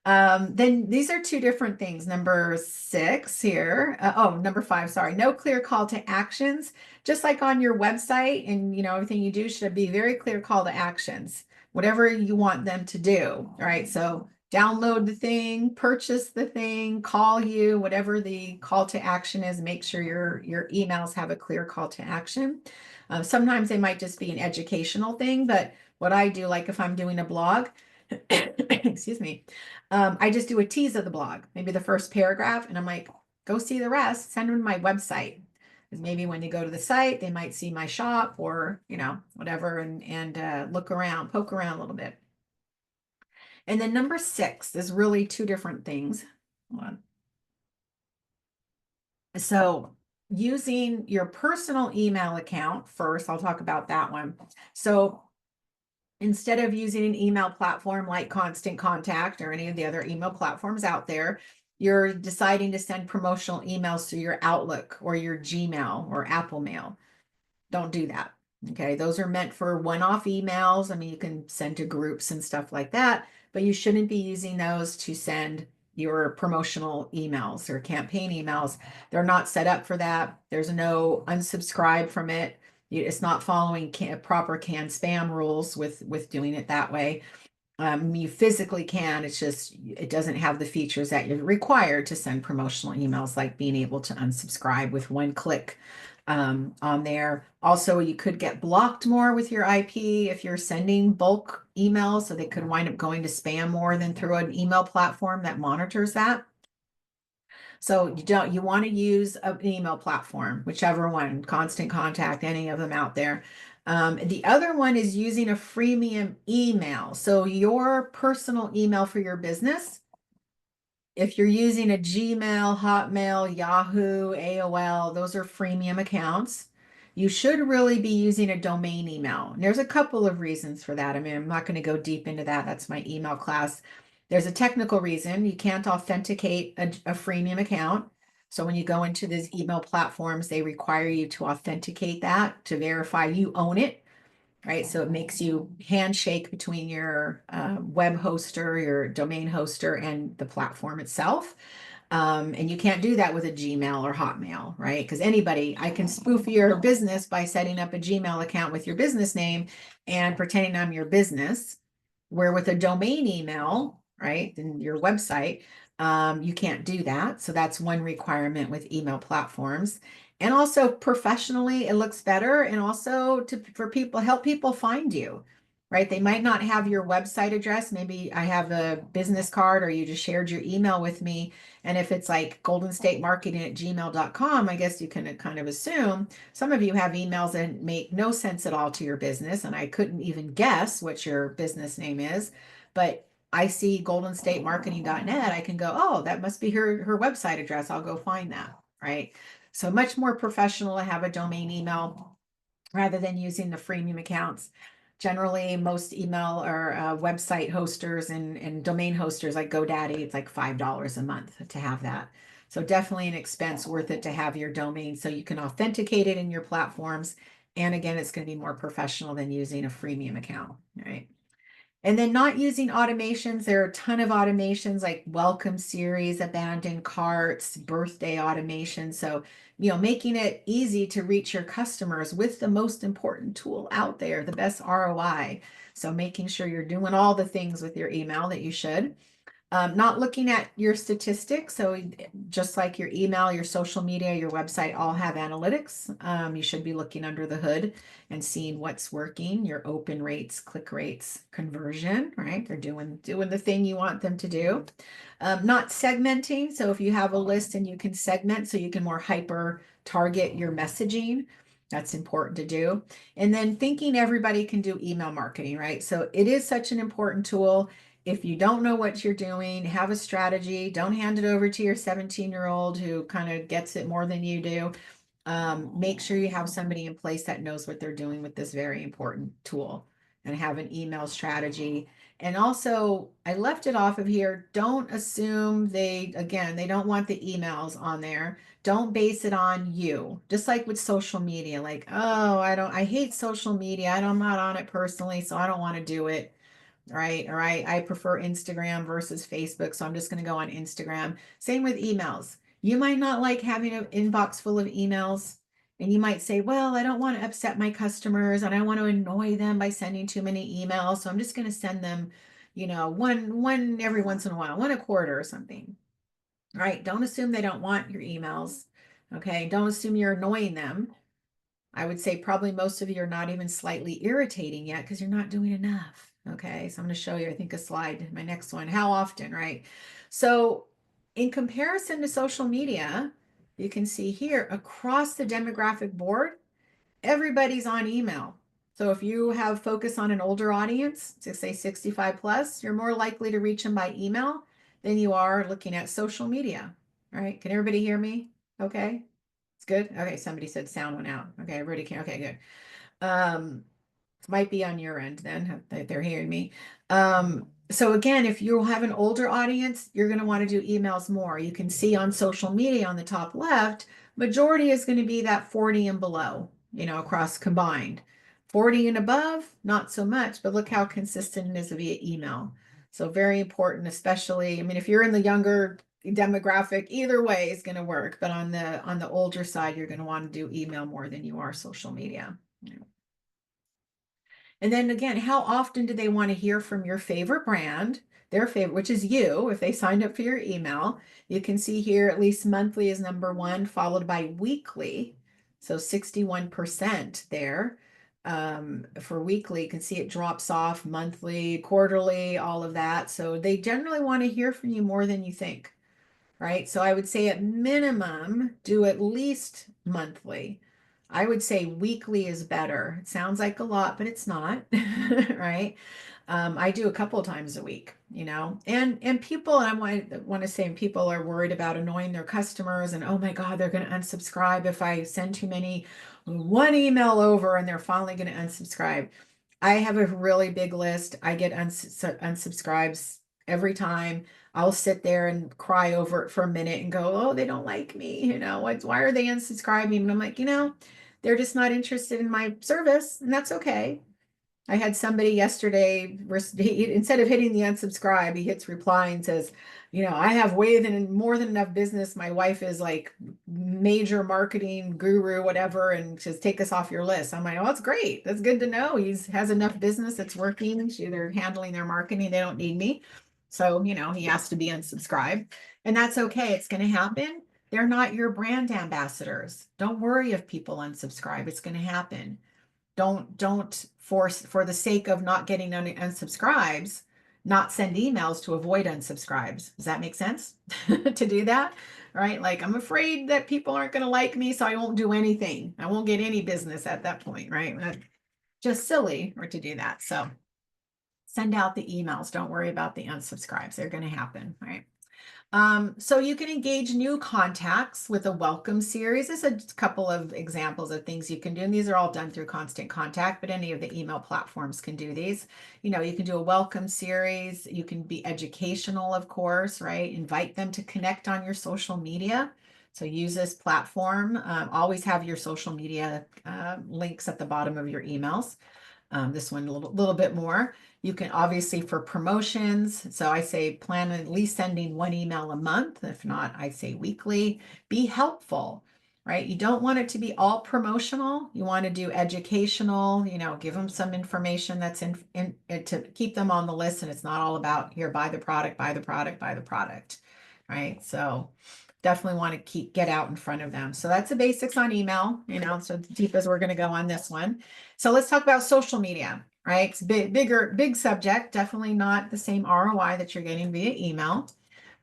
Then these are two different things. Number 6 here. Number 5, sorry. No clear call to actions. Just like on your website and, everything you do should be very clear call to actions, whatever you want them to do. All right. So download the thing, purchase the thing, call you, whatever the call to action is, make sure your emails have a clear call to action. Sometimes they might just be an educational thing, but what I do, like if I'm doing a blog, excuse me, I just do a tease of the blog, maybe the first paragraph, and I'm like, go see the rest, send them to my website. Because maybe when they go to the site, they might see my shop or, whatever, and look around, poke around a little bit. And then number 6 is really two different things. Hold on. So using your personal email account first, I'll talk about that one. So instead of using an email platform like Constant Contact or any of the other email platforms out there, you're deciding to send promotional emails through your Outlook or your Gmail or Apple Mail. Don't do that. Okay. Those are meant for one-off emails. I mean, you can send to groups and stuff like that, but you shouldn't be using those to send your promotional emails or campaign emails. They're not set up for that. There's no unsubscribe from it. It's not following proper canned spam rules with doing it that way. You physically can, it's just, it doesn't have the features that you're required to send promotional emails, like being able to unsubscribe with one click on there. Also, you could get blocked more with your IP if you're sending bulk emails, so they could wind up going to spam more than through an email platform that monitors that. So you want to use an email platform, whichever one, Constant Contact, any of them out there. The other one is using a freemium email. So your personal email for your business, if you're using a Gmail, Hotmail, Yahoo, AOL, those are freemium accounts. You should really be using a domain email. And there's a couple of reasons for that. I mean, I'm not going to go deep into that. That's my email class. There's a technical reason. You can't authenticate a freemium account. So when you go into these email platforms, they require you to authenticate that to verify you own it, right? So it makes you handshake between your web hoster, your domain hoster, and the platform itself. And you can't do that with a Gmail or Hotmail, right? Because I can spoof your business by setting up a Gmail account with your business name and pretending I'm your business. Where with a domain email, right, then your website, you can't do that. So that's one requirement with email platforms. And also professionally, it looks better. And also help people find you, right? They might not have your website address. Maybe I have a business card or you just shared your email with me. And if it's like goldenstatemarketing@gmail.com, I guess you can kind of assume some of you have emails that make no sense at all to your business. And I couldn't even guess what your business name is, but I see goldenstatemarketing.net. I can go, oh, that must be her website address. I'll go find that, right? So much more professional to have a domain email rather than using the freemium accounts. Generally, most email or website hosters and domain hosters like GoDaddy, it's like $5 a month to have that. So definitely an expense worth it to have your domain so you can authenticate it in your platforms. And again, it's going to be more professional than using a freemium account, right? And then not using automations. There are a ton of automations like welcome series, abandoned carts, birthday automation. So, making it easy to reach your customers with the most important tool out there, the best ROI. So making sure you're doing all the things with your email that you should. Not looking at your statistics. So just like your email, your social media, your website all have analytics. You should be looking under the hood and seeing what's working, your open rates, click rates, conversion, right? They're doing the thing you want them to do. Not segmenting. So if you have a list and you can segment so you can more hyper target your messaging. That's important to do. And then thinking everybody can do email marketing, right? So it is such an important tool. If you don't know what you're doing, have a strategy. Don't hand it over to your 17-year-old who kind of gets it more than you do. Make sure you have somebody in place that knows what they're doing with this very important tool and have an email strategy. And also, I left it off of here. Don't assume again, they don't want the emails on there. Don't base it on you. Just like with social media, like, oh, I hate social media. I'm not on it personally, so I don't want to do it. Right. Or I prefer Instagram versus Facebook. So I'm just going to go on Instagram. Same with emails. You might not like having an inbox full of emails. And you might say, well, I don't want to upset my customers and I want to annoy them by sending too many emails. So I'm just going to send them, one every once in a while, one a quarter or something. Right. Don't assume they don't want your emails. Okay. Don't assume you're annoying them. I would say probably most of you are not even slightly irritating yet because you're not doing enough. Okay, so I'm going to show you, I think, a slide, my next one. How often, right? So, in comparison to social media, you can see here across the demographic board, everybody's on email. So, if you have focus on an older audience, to say 65 plus, you're more likely to reach them by email than you are looking at social media. All right, can everybody hear me? Okay. It's good. Okay, somebody said sound went out. Okay, everybody can. Okay, good. Might be on your end then. They're hearing me. So again, if you have an older audience, you're going to want to do emails more. You can see on social media on the top left, majority is going to be that 40 and below, across combined. 40 and above, not so much, but look how consistent it is via email. So very important, especially, I mean, if you're in the younger demographic, either way is going to work, but on the older side, you're going to want to do email more than you are social media. And then again, how often do they want to hear from your favorite brand, their favorite, which is you, if they signed up for your email? You can see here at least monthly is number one, followed by weekly. So 61% there. For weekly, you can see it drops off monthly, quarterly, all of that. So they generally want to hear from you more than you think, right? So I would say at minimum, do at least monthly. I would say weekly is better. It sounds like a lot, but it's not, right? I do a couple of times a week, and people, and I want to say people are worried about annoying their customers and, oh my God, they're going to unsubscribe if I send too many, one email over and they're finally going to unsubscribe. I have a really big list. I get unsubscribes every time. I'll sit there and cry over it for a minute and go, oh, they don't like me. Why are they unsubscribing? And I'm like, they're just not interested in my service, and that's okay. I had somebody yesterday, instead of hitting the unsubscribe, he hits reply and says, I have more than enough business. My wife is like major marketing guru, whatever, and just take us off your list. I'm like, oh, that's great. That's good to know. He has enough business. It's working. They're handling their marketing. They don't need me. So, he has to be unsubscribed, and that's okay. It's going to happen. They're not your brand ambassadors. Don't worry if people unsubscribe. It's going to happen. Don't force, for the sake of not getting unsubscribes, not send emails to avoid unsubscribes. Does that make sense? To do that, right? Like, I'm afraid that people aren't going to like me, so I won't do anything. I won't get any business at that point, right? That's just silly or to do that. So send out the emails. Don't worry about the unsubscribes. They're going to happen, right? So you can engage new contacts with a welcome series. There's a couple of examples of things you can do, and these are all done through Constant Contact, but any of the email platforms can do these. You can do a welcome series. You can be educational, of course, right? Invite them to connect on your social media. So use this platform. Always have your social media links at the bottom of your emails. This one a little bit more. You can obviously for promotions. So I say plan at least sending one email a month. If not, I say weekly. Be helpful, right? You don't want it to be all promotional. You want to do educational, give them some information that's in to keep them on the list. And it's not all about here, buy the product, buy the product, buy the product, right? So definitely want to get out in front of them. So that's the basics on email, so deep as we're going to go on this one. So let's talk about social media, right? It's big subject, definitely not the same ROI that you're getting via email,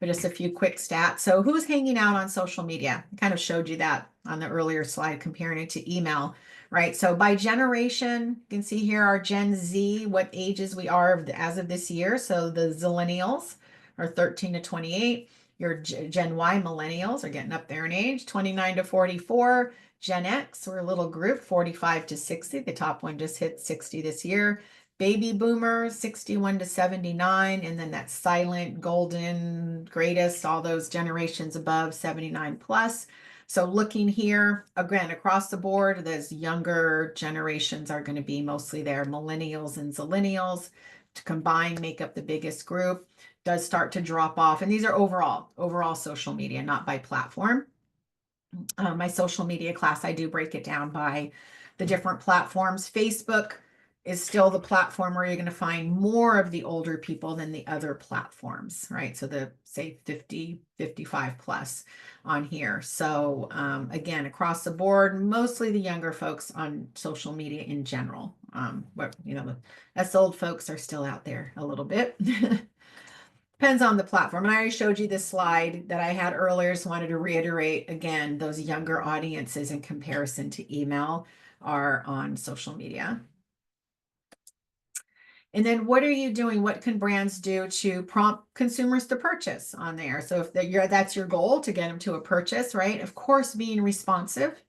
but just a few quick stats. So who's hanging out on social media? I kind of showed you that on the earlier slide, comparing it to email. right? So by generation, you can see here our Gen Z, what ages we are as of this year. So the Zillennials are 13 to 28. Your Gen Y millennials are getting up there in age, 29 to 44. Gen X, we're a little group, 45 to 60. The top one just hit 60 this year. Baby boomers, 61 to 79. And then that silent, golden, greatest, all those generations above 79 plus. So looking here, again, across the board, those younger generations are going to be mostly there. Millennials and Zillennials to combine make up the biggest group. Does start to drop off. And these are overall social media, not by platform. My social media class, I do break it down by the different platforms. Facebook is still the platform where you're going to find more of the older people than the other platforms, right? So the say 50, 55 plus on here. So again, across the board, mostly the younger folks on social media in general. But you know, us old folks are still out there a little bit. Depends on the platform. And I already showed you this slide that I had earlier. So wanted to reiterate again, those younger audiences in comparison to email are on social media. And then what are you doing? What can brands do to prompt consumers to purchase on there? So if that's your goal to get them to a purchase, right? Of course, being responsive,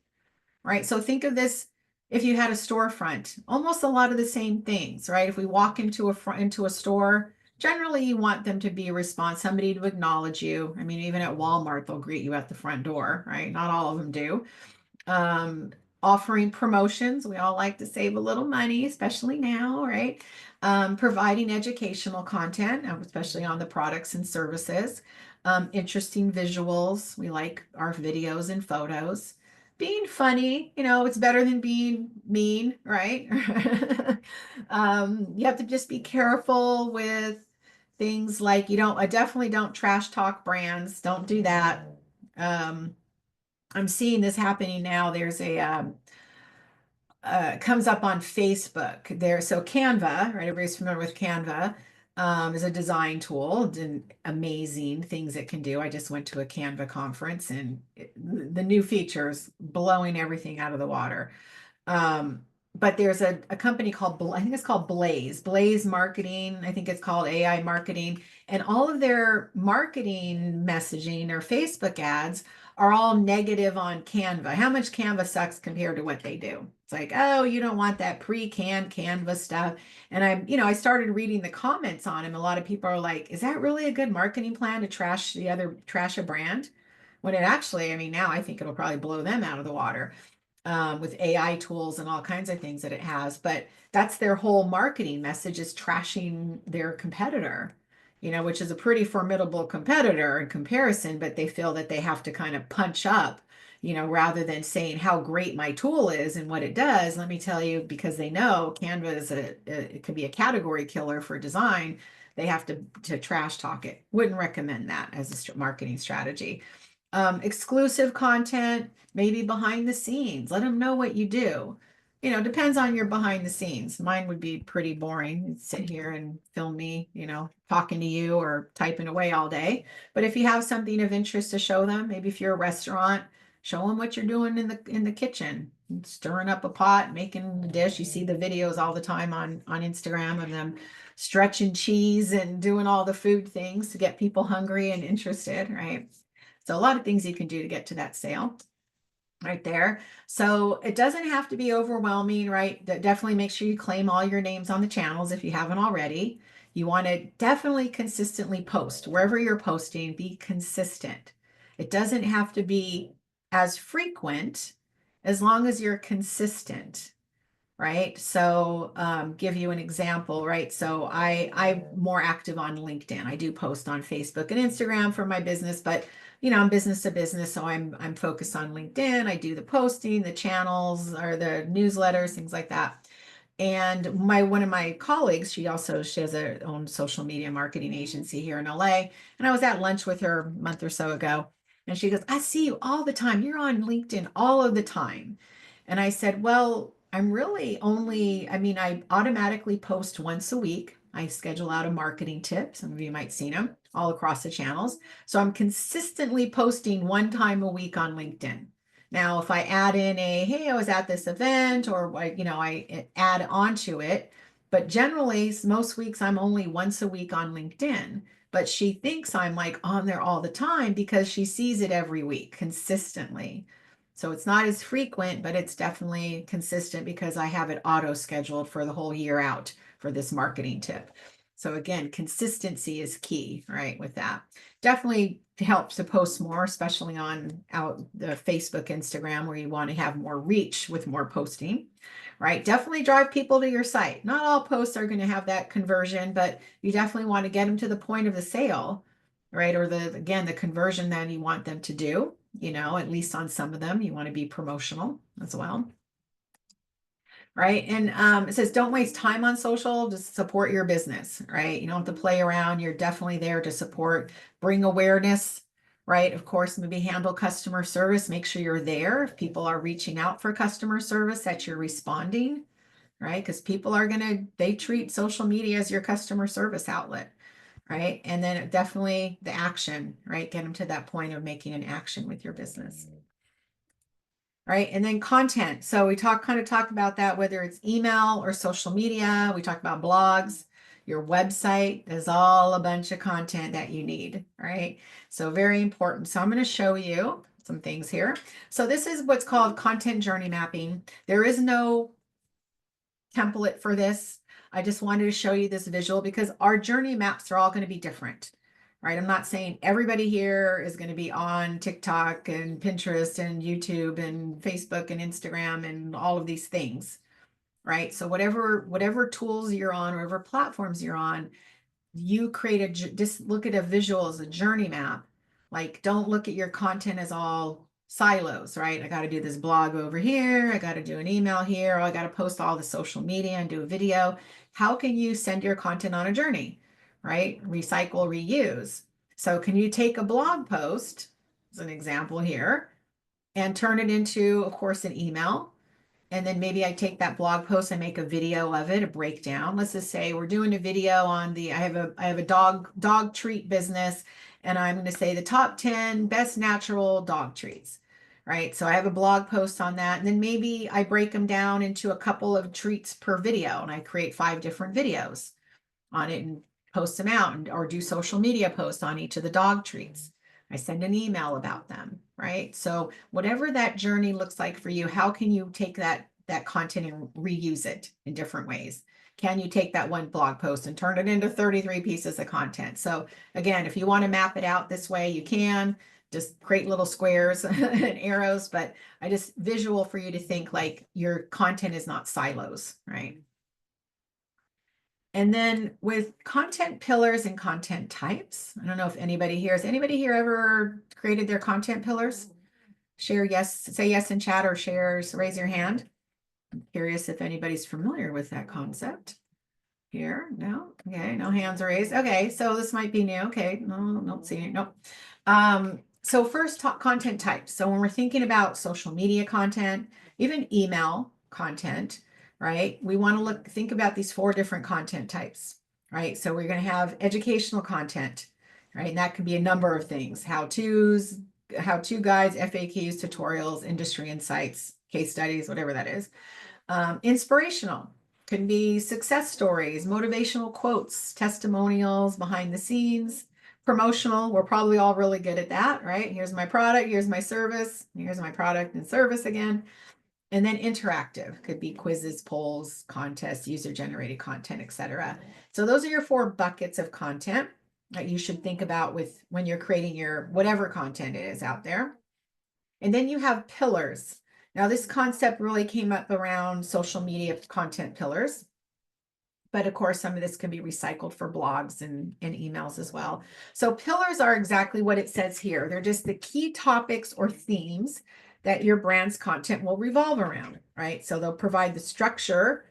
right? So think of this if you had a storefront, almost a lot of the same things, right? If we walk into a store, generally you want them to be responsive, somebody to acknowledge you. I mean, even at Walmart, they'll greet you at the front door, right? Not all of them do. um, Offering promotions. We all like to save a little money, especially now, right? Providing educational content, especially on the products and services. Interesting visuals. We like our videos and photos. Being funny, you know, it's better than being mean, right? You have to just be careful with things like I definitely don't trash talk brands. Don't do that. I'm seeing this happening now. There's comes up on Facebook there. So Canva, right? Everybody's familiar with Canva, is a design tool and amazing things it can do. I just went to a Canva conference and the new features blowing everything out of the water. Um, but there's a company called, I think it's called Blaze Marketing. I think it's called AI Marketing. And all of their marketing messaging or Facebook ads are all negative on Canva. How much Canva sucks compared to what they do. It's like, oh, you don't want that pre-canned Canva stuff. And I started reading the comments on him. A lot of people are like, is that really a good marketing plan to trash a brand? When it actually, I mean, now I think it'll probably blow them out of the water with AI tools and all kinds of things that it has. But that's their whole marketing message is trashing their competitor, which is a pretty formidable competitor in comparison, but they feel that they have to kind of punch up, rather than saying how great my tool is and what it does. Let me tell you, because they know Canva is it can be a category killer for design. They have to trash talk it. Wouldn't recommend that as a marketing strategy. Exclusive content, maybe behind the scenes. Let them know what you do. Depends on your behind the scenes. Mine would be pretty boring. You'd sit here and film me, talking to you or typing away all day. But if you have something of interest to show them, maybe if you're a restaurant, show them what you're doing in the kitchen, stirring up a pot, making a dish. You see the videos all the time on Instagram of them stretching cheese and doing all the food things to get people hungry and interested, right? So a lot of things you can do to get to that sale right there. So it doesn't have to be overwhelming, right? Definitely make sure you claim all your names on the channels if you haven't already. You want to definitely consistently post wherever you're posting, be consistent. It doesn't have to be as frequent as long as you're consistent, right? So give you an example, right? So I'm more active on LinkedIn. I do post on Facebook and Instagram for my business, but I'm business to business, so I'm focused on LinkedIn. I do the posting, the channels or the newsletters, things like that. And one of my colleagues, she has her own social media marketing agency here in LA. And I was at lunch with her a month or so ago. And she goes, I see you all the time. You're on LinkedIn all of the time. And I said, well, I automatically post once a week. I schedule out a marketing tip. Some of you might see them all across the channels. So I'm consistently posting one time a week on LinkedIn. Now, if I add in a, hey, I was at this event, or I add onto it, but generally most weeks I'm only once a week on LinkedIn, but she thinks I'm like on there all the time because she sees it every week consistently. So it's not as frequent, but it's definitely consistent because I have it auto scheduled for the whole year out for this marketing tip. So again, consistency is key, right, with that. Definitely helps to post more, especially on out the Facebook, Instagram, where you want to have more reach with more posting, right? Definitely drive people to your site. Not all posts are going to have that conversion, but you definitely want to get them to the point of the sale, right? Or the conversion that you want them to do, at least on some of them, you want to be promotional as well. Right. And it says, don't waste time on social, just support your business, right? You don't have to play around. You're definitely there to support, bring awareness, right? Of course, maybe handle customer service, make sure you're there. If people are reaching out for customer service, that you're responding, right? Because people are they treat social media as your customer service outlet, right? And then definitely the action, right? Get them to that point of making an action with your business. Right. And then content. So we kind of talk about that, whether it's email or social media. We talk about blogs, your website is all a bunch of content that you need. Right. So very important. So I'm going to show you some things here. So this is what's called content journey mapping. There is no template for this. I just wanted to show you this visual because our journey maps are all going to be different, right? I'm not saying everybody here is going to be on TikTok and Pinterest and YouTube and Facebook and Instagram and all of these things, right? So whatever tools you're on, whatever platforms you're on, you just look at a visual as a journey map. Like, don't look at your content as all silos, right? I got to do this blog over here. I got to do an email here. I got to post all the social media and do a video. How can you send your content on a journey, right? Recycle, reuse. So can you take a blog post, as an example here, and turn it into, of course, an email? And then maybe I take that blog post and make a video of it, a breakdown. Let's just say we're doing a video on I have a dog treat business, and I'm going to say the top 10 best natural dog treats. Right. So I have a blog post on that. And then maybe I break them down into a couple of treats per video, and I create 5 different videos on it and post them out, or do social media posts on each of the dog treats. I send an email about them, right? So whatever that journey looks like for you, how can you take that content and reuse it in different ways? Can you take that one blog post and turn it into 33 pieces of content? So again, if you want to map it out this way, you can just create little squares and arrows, but I just visual for you to think like your content is not silos, right? And then with content pillars and content types, I don't know if has anybody here ever created their content pillars? Share yes, say yes in chat, or shares, raise your hand. I'm curious if anybody's familiar with that concept. Here, no, okay, no hands raised. Okay, so this might be new. Okay, no, don't see it. Nope. So first, talk content types. So when we're thinking about social media content, even email content, right? We want to think about these 4 different content types, right? So we're going to have educational content, right? And that can be a number of things: how-tos, how-to guides, FAQs, tutorials, industry insights, case studies, whatever that is. Inspirational can be success stories, motivational quotes, testimonials, behind the scenes. Promotional, we're probably all really good at that, right? Here's my product, here's my service, here's my product and service again. And then interactive could be quizzes, polls, contests, user-generated content, etc. So those are your 4 buckets of content that you should think about with when you're creating your whatever content it is out there. And then you have pillars. Now, this concept really came up around social media content pillars. But of course, some of this can be recycled for blogs and emails as well. So pillars are exactly what it says here. They're just the key topics or themes that your brand's content will revolve around, right? So they'll provide the structure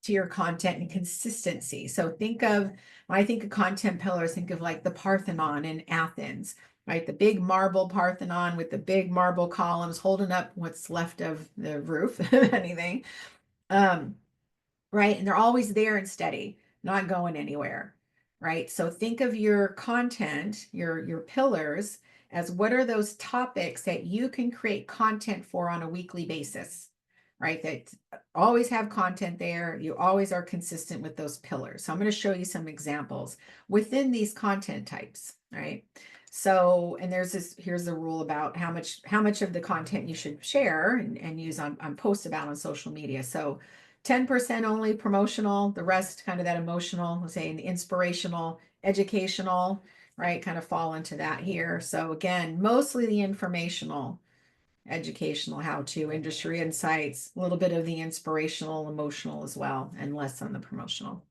to your content and consistency. So when I think of content pillars, think of like the Parthenon in Athens, right? The big marble Parthenon with the big marble columns holding up what's left of the roof, if anything. Right? And they're always there and steady, not going anywhere, right? So think of your content, your pillars as what are those topics that you can create content for on a weekly basis, right? That always have content there. You always are consistent with those pillars. So I'm going to show you some examples within these content types, right? So, and here's the rule about how much of the content you should share and use on posts about on social media. So 10% only promotional, the rest kind of that emotional, let's say, and inspirational, educational, right? Kind of fall into that here. So again, mostly the informational, educational, how-to, industry insights, a little bit of the inspirational, emotional as well, and less on the promotional.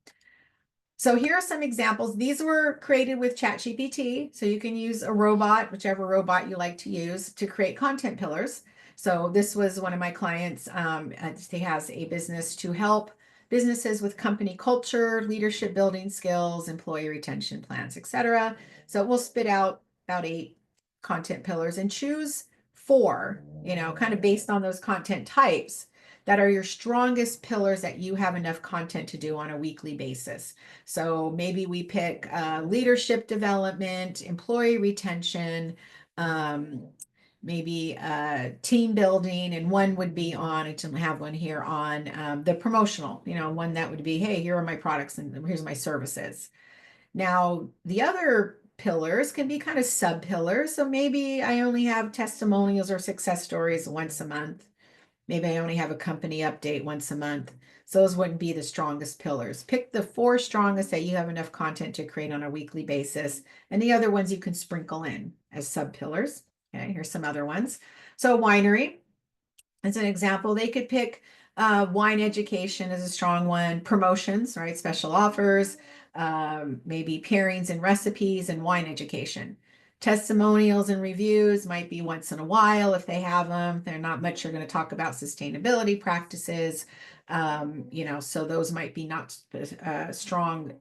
So here are some examples. These were created with ChatGPT. So you can use a robot, whichever robot you like to use, to create content pillars. So this was one of my clients. He has a business to help businesses with company culture, leadership building skills, employee retention plans, etc. So we'll spit out about 8 content pillars and choose 4, kind of based on those content types that are your strongest pillars that you have enough content to do on a weekly basis. So maybe we pick leadership development, employee retention, maybe team building, and one would be on, I don't have one here, on the promotional, one that would be, hey, here are my products and here's my services. Now, the other pillars can be kind of sub pillars. So maybe I only have testimonials or success stories once a month. Maybe I only have a company update once a month. So those wouldn't be the strongest pillars. Pick the 4 strongest that you have enough content to create on a weekly basis. And the other ones you can sprinkle in as sub pillars. Okay, here's some other ones. So winery, as an example, they could pick wine education as a strong one, promotions, right? Special offers, maybe pairings and recipes, and wine education. Testimonials and reviews might be once in a while if they have them. They're not much you're going to talk about sustainability practices. So those might be not strong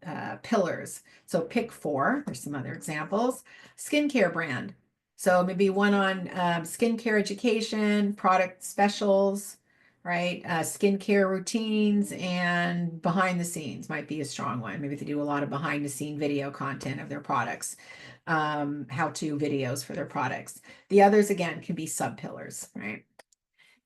pillars. So pick 4. There's some other examples. Skincare brand. So maybe one on skincare education, product specials, right? Skincare routines and behind the scenes might be a strong one. Maybe they do a lot of behind the scene video content of their products, how-to videos for their products. The others, again, can be sub-pillars, right?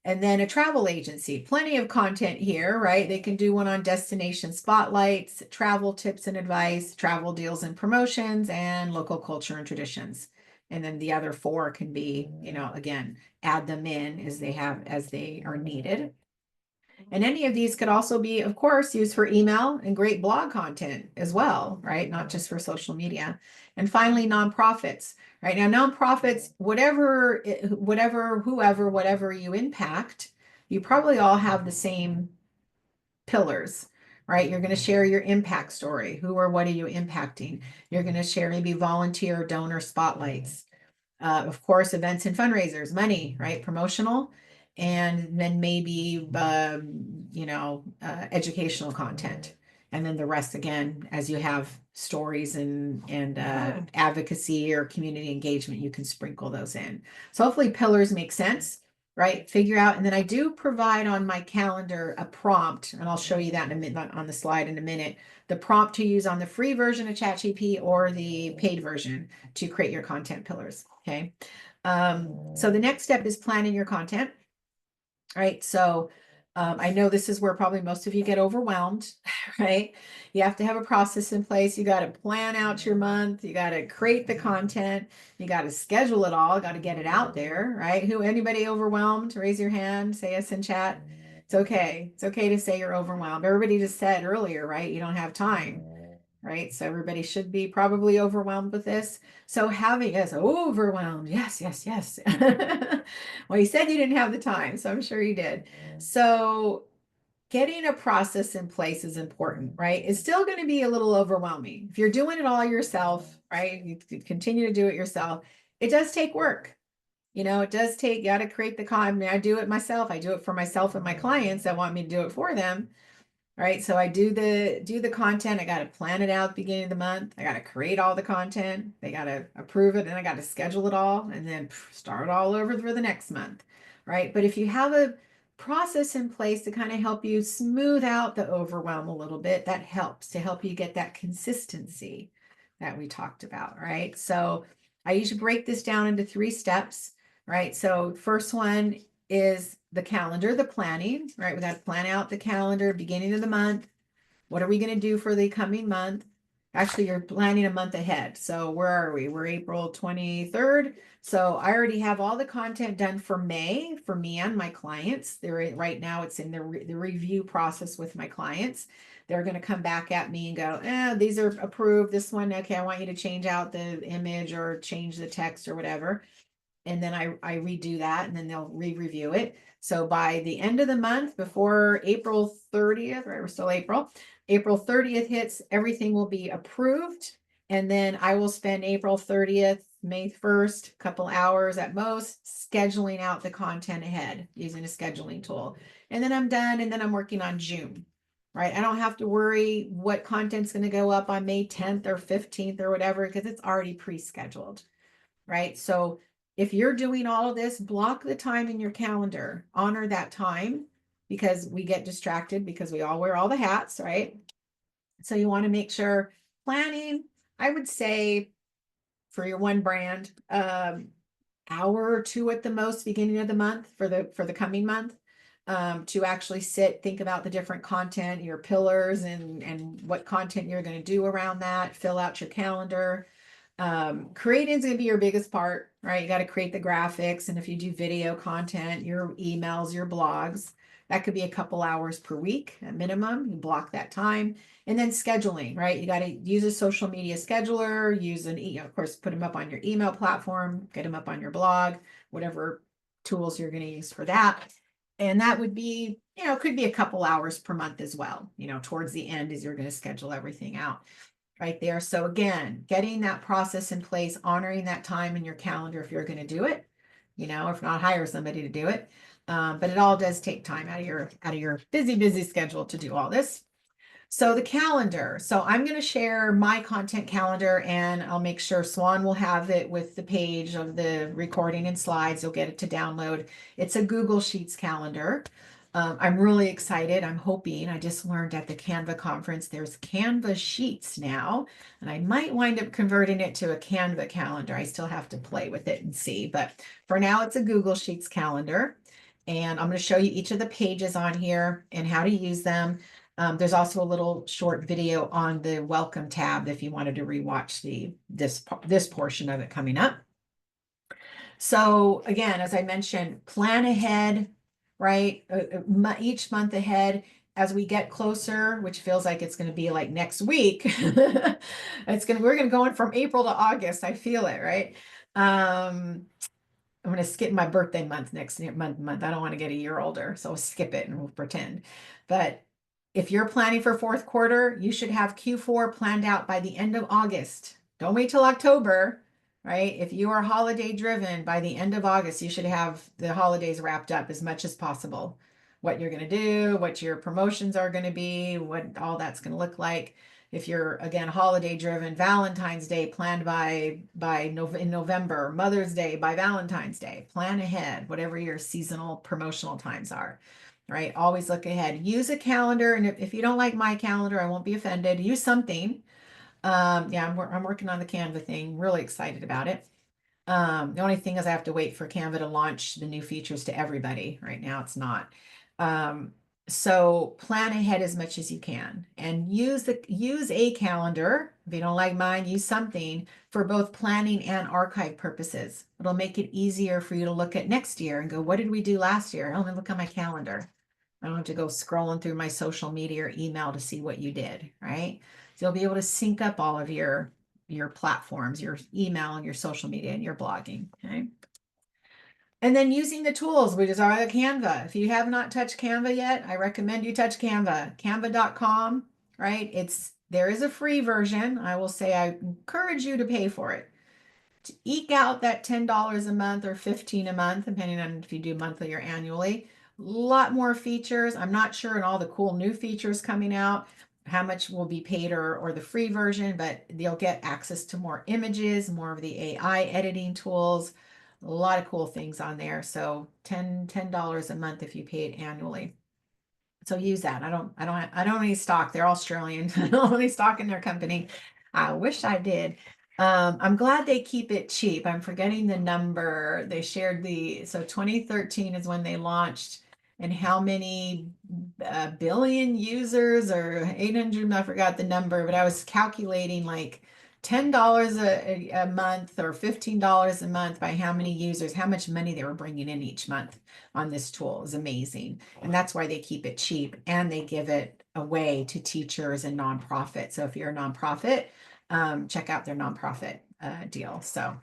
And then a travel agency, plenty of content here, right? They can do one on destination spotlights, travel tips and advice, travel deals and promotions, and local culture and traditions. And then the other 4 can be, again, add them in as they are needed. And any of these could also be, of course, used for email and great blog content as well, right? Not just for social media. And finally, nonprofits, right? Now, nonprofits, whatever you impact, you probably all have the same pillars, right? You're going to share your impact story. Who or what are you impacting? You're going to share maybe volunteer donor spotlights. Of course, events and fundraisers, money, right? Promotional, and then maybe, educational content. And then the rest, again, as you have stories and advocacy or community engagement, you can sprinkle those in. So hopefully pillars make sense, right? Figure out, and then I do provide on my calendar a prompt, and I'll show you that in a minute on the slide in a minute, the prompt to use on the free version of ChatGPT or the paid version to create your content pillars. Okay. So the next step is planning your content. All right. So I know this is where probably most of you get overwhelmed, right? You have to have a process in place. You got to plan out your month. You got to create the content. You got to schedule it all. Got to get it out there, right? Anybody overwhelmed? Raise your hand. Say yes in chat. It's okay. It's okay to say you're overwhelmed. Everybody just said earlier, right? You don't have time, right? So everybody should be probably overwhelmed with this. So having us overwhelmed. Yes, yes, yes. Well, you said you didn't have the time, so I'm sure you did. So getting a process in place is important, right? It's still going to be a little overwhelming. If you're doing it all yourself, right? You continue to do it yourself. It does take work. It does take, you got to create the content. I do it myself. I do it for myself and my clients that want me to do it for them. Right. So I do the content. I got to plan it out at the beginning of the month. I got to create all the content. They got to approve it, and I got to schedule it all and then start all over for the next month. Right. But if you have a process in place to kind of help you smooth out the overwhelm a little bit, that helps to help you get that consistency that we talked about. Right. So I usually break this down into 3 steps, right? So first one is the calendar, the planning, right? We got to plan out the calendar, beginning of the month. What are we going to do for the coming month? Actually, you're planning a month ahead. So where are we? We're April 23rd. So I already have all the content done for May for me and my clients. Right now it's in the review process with my clients. They're going to come back at me and go, these are approved. This one, okay, I want you to change out the image or change the text or whatever. And then I redo that, and then they'll re-review it. So by the end of the month, before April 30th, right, we're still April 30th hits, everything will be approved. And then I will spend April 30th, May 1st, couple hours at most, scheduling out the content ahead using a scheduling tool. And then I'm done, and then I'm working on June, right? I don't have to worry what content's going to go up on May 10th or 15th or whatever, because it's already pre-scheduled, right? So if you're doing all of this, block the time in your calendar, honor that time, because we get distracted because we all wear all the hats, right? So you want to make sure planning, I would say for your one brand, hour or two at the most beginning of the month for the coming month, to actually think about the different content, your pillars, and what content you're going to do around that, fill out your calendar. Creating is going to be your biggest part, right? You got to create the graphics. And if you do video content, your emails, your blogs, that could be a couple hours per week at minimum. You block that time. And then scheduling, right? You got to use a social media scheduler, of course, put them up on your email platform, get them up on your blog, whatever tools you're going to use for that. And that would be, could be a couple hours per month as well, towards the end as you're going to schedule everything out right there. So again, getting that process in place, honoring that time in your calendar if you're going to do it, if not, hire somebody to do it. But it all does take time out of your busy schedule to do all this. So the calendar. So I'm going to share my content calendar, and I'll make sure Swann will have it with the page of the recording and slides. You'll get it to download. It's a Google Sheets calendar. I'm really excited. I'm hoping, I just learned at the Canva conference, there's Canva Sheets now, and I might wind up converting it to a Canva calendar. I still have to play with it and see, but for now it's a Google Sheets calendar. And I'm going to show you each of the pages on here and how to use them. There's also a little short video on the welcome tab if you wanted to rewatch this portion of it coming up. So again, as I mentioned, plan ahead, right? Each month ahead. As we get closer, which feels like it's going to be like next we're going to go in from April to August. I feel it, right? I'm going to skip my birthday month next month. I don't want to get a year older, so I'll skip it and we'll pretend. But if you're planning for fourth quarter, you should have Q4 planned out by the end of August. Don't wait till October, right? If you are holiday driven, by the end of August, you should have the holidays wrapped up as much as possible. What you're going to do, what your promotions are going to be, what all that's going to look like. If you're, again, holiday driven, Valentine's Day planned in November, Mother's Day by Valentine's Day, plan ahead, whatever your seasonal promotional times are, right? Always look ahead. Use a calendar. And if you don't like my calendar, I won't be offended. Use something. Yeah, I'm working on the Canva thing. Really excited about it. The only thing is I have to wait for Canva to launch the new features to everybody. Right now it's not. So plan ahead as much as you can and use a calendar. If you don't like mine, use something for both planning and archive purposes. It'll make it easier for you to look at next year and go, what did we do last year? Oh, let me look at my calendar. I don't have to go scrolling through my social media or email to see what you did, right? So you'll be able to sync up all of your platforms, your email and your social media and your blogging, okay? And then using the tools, which is our Canva. If you have not touched Canva yet, I recommend you touch Canva. Canva.com, right? There is a free version. I will say I encourage you to pay for it. To eke out that $10 a month or $15 a month, depending on if you do monthly or annually. A lot more features. I'm not sure in all the cool new features coming out, how much will be paid or the free version, but you'll get access to more images, more of the AI editing tools, a lot of cool things on there. So $10 a month if you pay it annually. So use that. I don't have any stock. They're Australian. I don't have any stock in their company. I wish I did. I'm glad they keep it cheap. I'm forgetting the number. They shared so 2013 is when they launched, and how many billion users or 800, I forgot the number, but I was calculating like $10 a month or $15 a month by how many users, how much money they were bringing in each month on this tool is amazing. And that's why they keep it cheap, and they give it away to teachers and nonprofits. So if you're a nonprofit, check out their nonprofit deal. So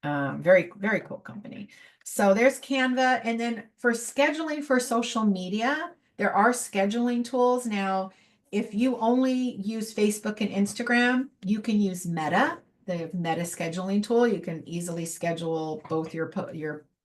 very, very cool company. So there's Canva. And then for scheduling for social media, there are scheduling tools. Now, if you only use Facebook and Instagram, you can use Meta. They have Meta scheduling tool. You can easily schedule both your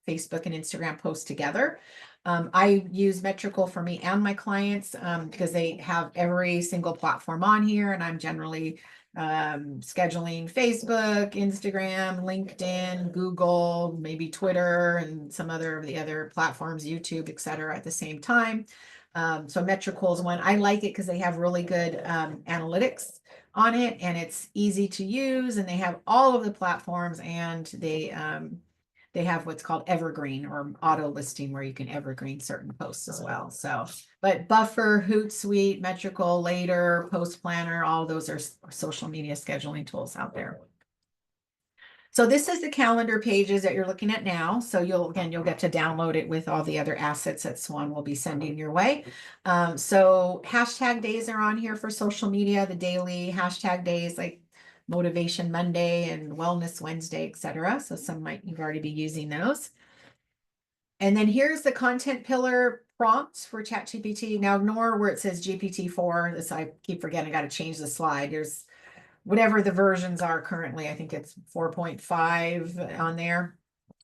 Facebook and Instagram posts together. I use Metrical for me and my clients because they have every single platform on here, and I'm generally scheduling Facebook, Instagram, LinkedIn, Google, maybe Twitter, and some other of the other platforms, YouTube, etc. at the same time. So Metrical is one. I like it because they have really good analytics on it, and it's easy to use, and they have all of the platforms, and they have what's called evergreen or auto listing, where you can evergreen certain posts as well. So, but Buffer, Hootsuite, Metrical, Later, Post Planner, all those are social media scheduling tools out there. So this is the calendar pages that you're looking at now. So you'll get to download it with all the other assets that Swann will be sending your way. So hashtag days are on here for social media, the daily hashtag days like Motivation Monday and Wellness Wednesday, etc. So some might you've already be using those. And then here's the content pillar prompts for ChatGPT. Now ignore where it says GPT-4. This I keep forgetting. I got to change the slide. There's whatever the versions are currently. I think it's 4.5 on there.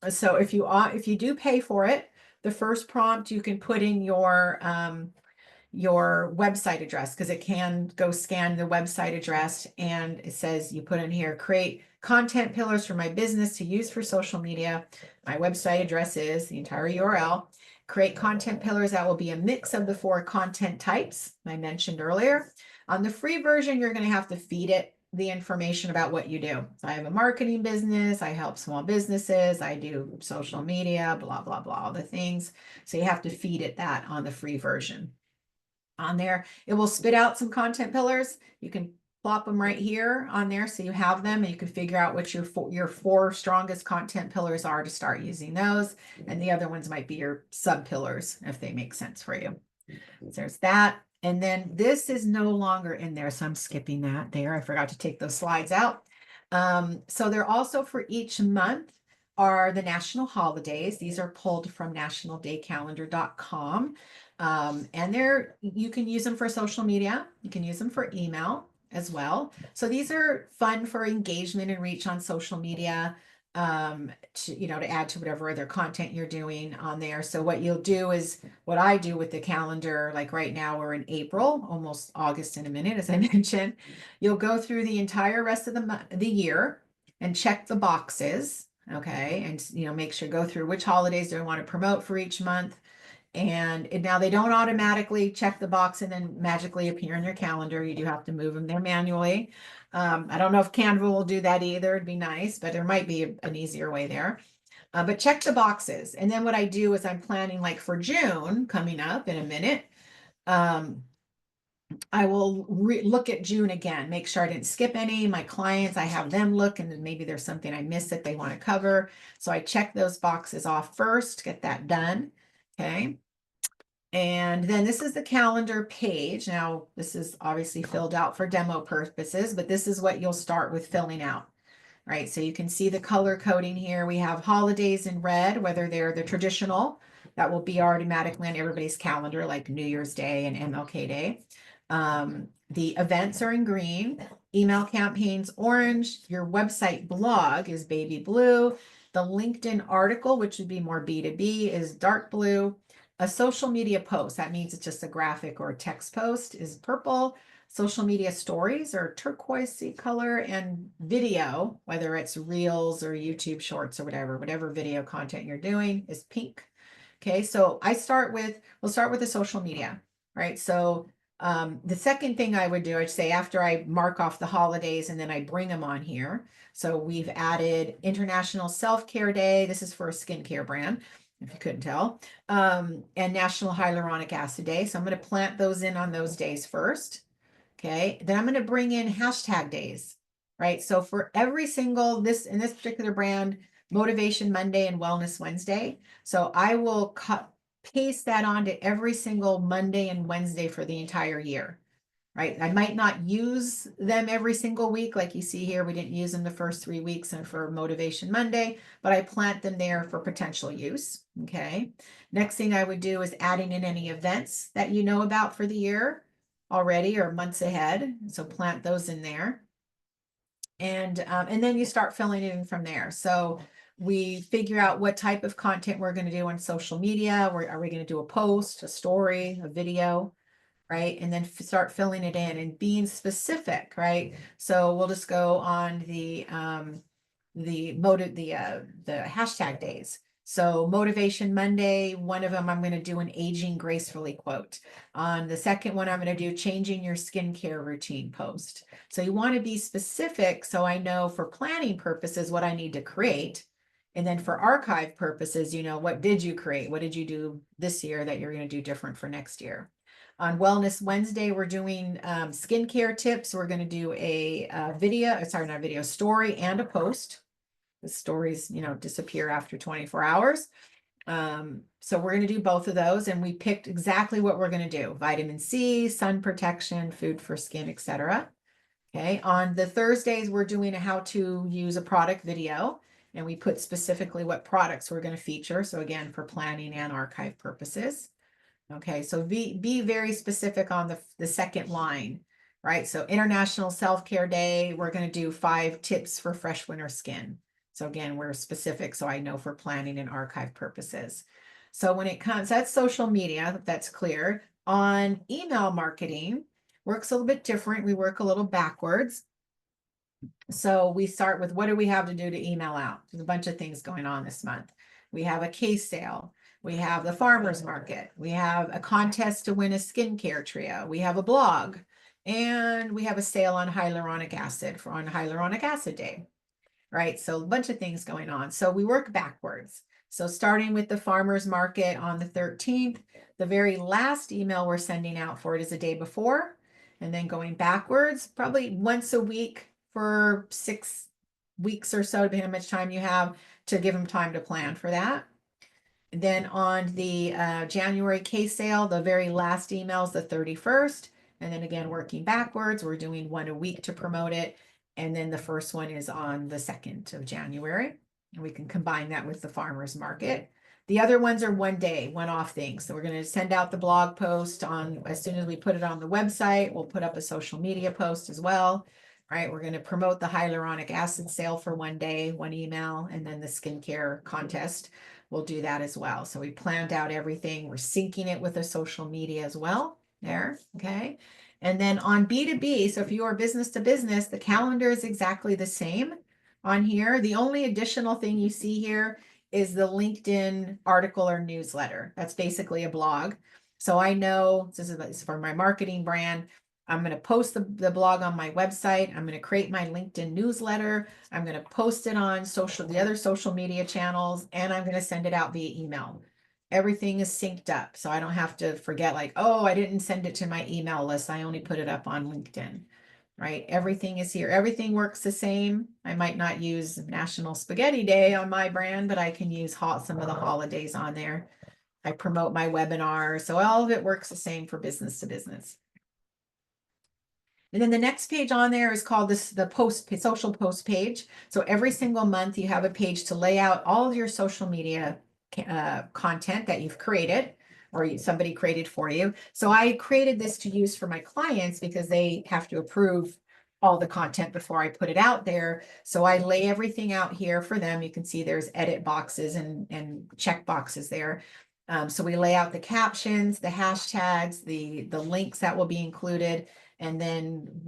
So if you do pay for it, the first prompt you can put in your website address, because it can go scan the website address, and it says you put in here, create content pillars for my business to use for social media. My website address is the entire URL. Create content pillars that will be a mix of the 4 content types I mentioned earlier. On the free version, you're going to have to feed it the information about what you do. So I have a marketing business, I help small businesses, I do social media, blah, blah, blah, all the things. So you have to feed it that on the free version. On there, it will spit out some content pillars. You can plop them right here on there so you have them, and you can figure out what your 4 strongest content pillars are to start using those. And the other ones might be your sub pillars if they make sense for you. So there's that. And then this is no longer in there, so I'm skipping that there. I forgot to take those slides out. So they're also for each month are the national holidays. These are pulled from nationaldaycalendar.com. And you can use them for social media. You can use them for email as well. So these are fun for engagement and reach on social media, to add to whatever other content you're doing on there. So what you'll do is what I do with the calendar, like right now we're in April, almost August in a minute, as I mentioned. You'll go through the entire rest of the year and check the boxes. Okay. And make sure go through which holidays do I want to promote for each month. And now they don't automatically check the box and then magically appear in your calendar. You do have to move them there manually. I don't know if Canva will do that either. It'd be nice, but there might be an easier way there. But check the boxes. And then what I do is I'm planning, like for June coming up in a minute. I will look at June again, make sure I didn't skip any. My clients, I have them look, and then maybe there's something I missed that they want to cover. So I check those boxes off first, get that done. Okay. And then this is the calendar page. Now, this is obviously filled out for demo purposes, but this is what you'll start with filling out, right? So you can see the color coding here. We have holidays in red, whether they're the traditional, that will be automatically on everybody's calendar, like New Year's Day and MLK Day. The events are in green, email campaigns orange, your website blog is baby blue, the LinkedIn article, which would be more B2B, is dark blue. A social media post, that means it's just a graphic or a text post, is purple. Social media stories are turquoise color, and video, whether it's reels or YouTube shorts or whatever video content you're doing, is pink. Okay, so we'll start with the social media, right? So The second thing I would do, I'd say after I mark off the holidays and then I bring them on here. So we've added International Self-Care Day. This is for a skincare brand, if you couldn't tell, and National Hyaluronic Acid Day. So I'm going to plant those in on those days first. Okay. Then I'm going to bring in hashtag days, right? So for every single, in this particular brand, Motivation Monday and Wellness Wednesday. So I will paste that onto every single Monday and Wednesday for the entire year, right? I might not use them every single week. Like you see here, we didn't use them the first 3 weeks and for Motivation Monday, but I plant them there for potential use. Okay. Next thing I would do is adding in any events that you know about for the year already or months ahead. So plant those in there. And then you start filling it in from there. So we figure out what type of content we're going to do on social media. Are we going to do a post, a story, a video, right? And then start filling it in and being specific, right? So we'll just go on the hashtag days. So Motivation Monday, one of them I'm going to do an aging gracefully quote. On the second one, I'm going to do changing your skincare routine post. So you want to be specific so I know for planning purposes what I need to create. And then for archive purposes, what did you create? What did you do this year that you're going to do different for next year? On Wellness Wednesday, we're doing skincare tips. We're going to do a video, sorry, not a video, story and a post. The stories, disappear after 24 hours. So we're going to do both of those. And we picked exactly what we're going to do. Vitamin C, sun protection, food for skin, etc. Okay. On the Thursdays, we're doing a how to use a product video. And we put specifically what products we're going to feature. So again, for planning and archive purposes. Okay, so be very specific on the second line, right? So International Self-Care Day, we're going to do 5 tips for fresh winter skin. So again, we're specific, so I know for planning and archive purposes. So when it comes, that's social media, that's clear. On email marketing, works a little bit different. We work a little backwards. So we start with what do we have to do to email out? There's a bunch of things going on this month. We have a case sale. We have the farmer's market. We have a contest to win a skincare trio. We have a blog. And we have a sale on hyaluronic acid on Hyaluronic Acid Day, right? So a bunch of things going on. So we work backwards. So starting with the farmer's market on the 13th, the very last email we're sending out for it is the day before. And then going backwards, probably once a week for 6 weeks or so, depending on how much time you have to give them time to plan for that. And then on the January case sale, the very last email is the 31st. And then again, working backwards, we're doing one a week to promote it. And then the first one is on the 2nd of January. And we can combine that with the farmer's market. The other ones are one day, one-off things. So we're going to send out the blog post on as soon as we put it on the website. We'll put up a social media post as well. Right, we're going to promote the hyaluronic acid sale for one day, one email, and then the skincare contest. We'll do that as well. So we planned out everything. We're syncing it with the social media as well there. Okay. And then on B2B, so if you are business to business, the calendar is exactly the same on here. The only additional thing you see here is the LinkedIn article or newsletter. That's basically a blog. So I know this is for my marketing brand. I'm going to post the blog on my website. I'm going to create my LinkedIn newsletter. I'm going to post it on the other social media channels, and I'm going to send it out via email. Everything is synced up. So I don't have to forget like, oh, I didn't send it to my email list. I only put it up on LinkedIn, right? Everything is here. Everything works the same. I might not use National Spaghetti Day on my brand, but I can use some of the holidays on there. I promote my webinar. So all of it works the same for business to business. And then the next page on there is called the social post page. So every single month you have a page to lay out all of your social media content that you've created or somebody created for you. So I created this to use for my clients because they have to approve all the content before I put it out there. So I lay everything out here for them. You can see there's edit boxes and check boxes there. So we lay out the captions, the hashtags, the links that will be included. And then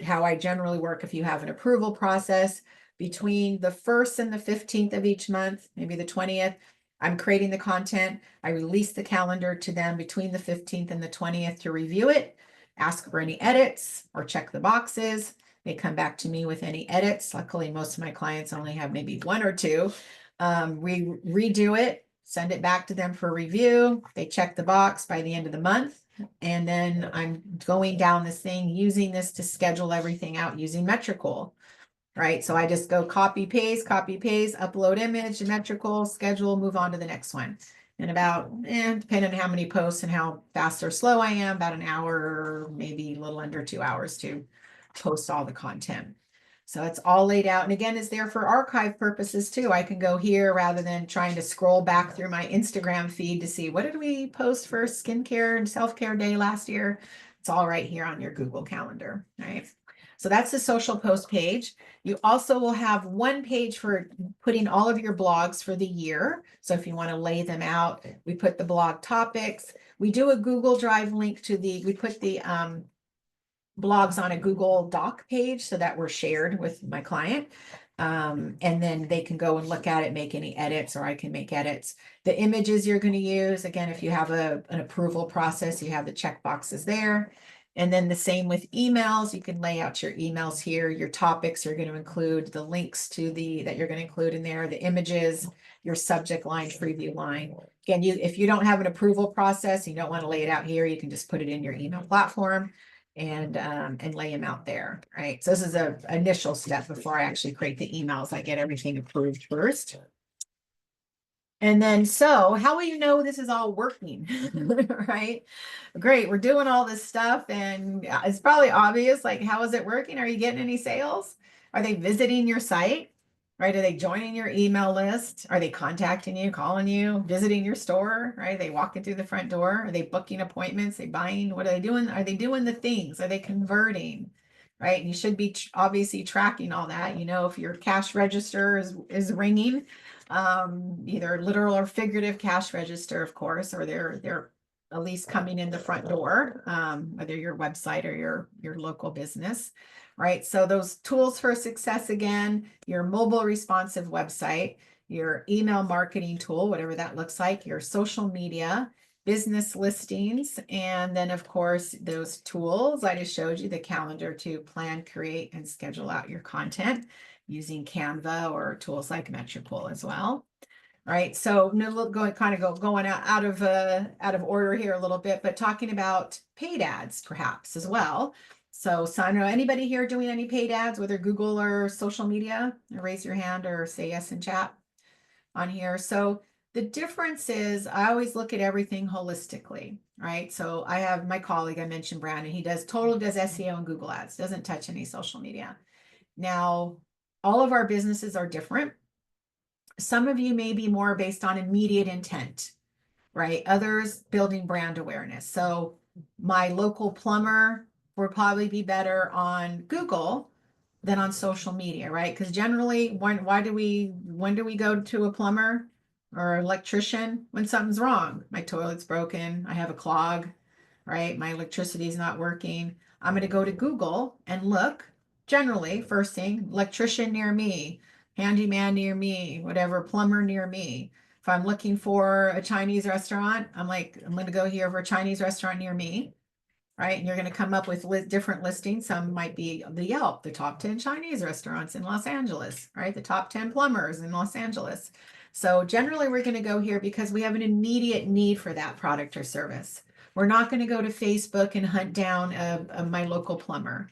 how I generally work if you have an approval process between the 1st and the 15th of each month, maybe the 20th, I'm creating the content. I release the calendar to them between the 15th and the 20th to review it. ask for any edits or check the boxes. They come back to me with any edits. Luckily, most of my clients only have maybe one or two. We redo it, send it back to them for review. They check the box by the end of the month. And then I'm going down this thing, using this to schedule everything out using Metricool, right? So I just go copy, paste, upload image, Metricool, schedule, move on to the next one. And about, depending on how many posts and how fast or slow I am, about an hour, maybe a little under 2 hours to post all the content. So it's all laid out. And again, it's there for archive purposes too. I can go here rather than trying to scroll back through my Instagram feed to see what did we post for skincare and self-care day last year. It's all right here on your Google Calendar, right? So that's the social post page. You also will have one page for putting all of your blogs for the year. So if you want to lay them out, we put the blog topics. We do a Google Drive link to we put the blogs on a Google Doc page so that we're shared with my client. And then they can go and look at it, make any edits, or I can make edits. The images you're going to use, again, if you have an approval process, you have the check boxes there. And then the same with emails. You can lay out your emails here. Your topics are going to include the links to that you're going to include in there, the images, your subject line, preview line. Again, if you don't have an approval process, you don't want to lay it out here, you can just put it in your email platform and lay them out there, right? So this is an initial step before I actually create the emails. I get everything approved first. And then, so how will you know this is all working, right? Great, we're doing all this stuff and it's probably obvious, like, how is it working? Are you getting any sales? Are they visiting your site, right? Are they joining your email list? Are they contacting you, calling you, visiting your store, right? Are they walking through the front door? Are they booking appointments? Are they buying? What are they doing? Are they doing the things? Are they converting? Right? You should be obviously tracking all that. You know, if your cash register is ringing, either literal or figurative cash register, of course, or they're at least coming in the front door, whether your website or your local business, right? So those tools for success, again, your mobile responsive website, your email marketing tool, whatever that looks like, your social media, business listings, and then of course those tools I just showed you, the calendar to plan, create, and schedule out your content using Canva or tools like Metricool as well. All right, so going out of order here a little bit, but talking about paid ads perhaps as well. So Sandra, anybody here doing any paid ads, whether Google or social media? Raise your hand or say yes in chat on here. So the difference is I always look at everything holistically, right? So I have my colleague I mentioned, Brandon, he does SEO and Google ads, doesn't touch any social media. Now, all of our businesses are different. Some of you may be more based on immediate intent, right? Others building brand awareness. So my local plumber would probably be better on Google than on social media, right? Because generally, when do we go to a plumber or electrician? When something's wrong. My toilet's broken, I have a clog, right? My electricity's not working. I'm going to go to Google and look, generally, first thing, electrician near me, handyman near me, whatever, plumber near me. If I'm looking for a Chinese restaurant, I'm going to go here for a Chinese restaurant near me, right? And you're going to come up with different listings. Some might be the Yelp, the top 10 Chinese restaurants in Los Angeles, right? The top 10 plumbers in Los Angeles. So generally we're going to go here because we have an immediate need for that product or service. We're not going to go to Facebook and hunt down my local plumber.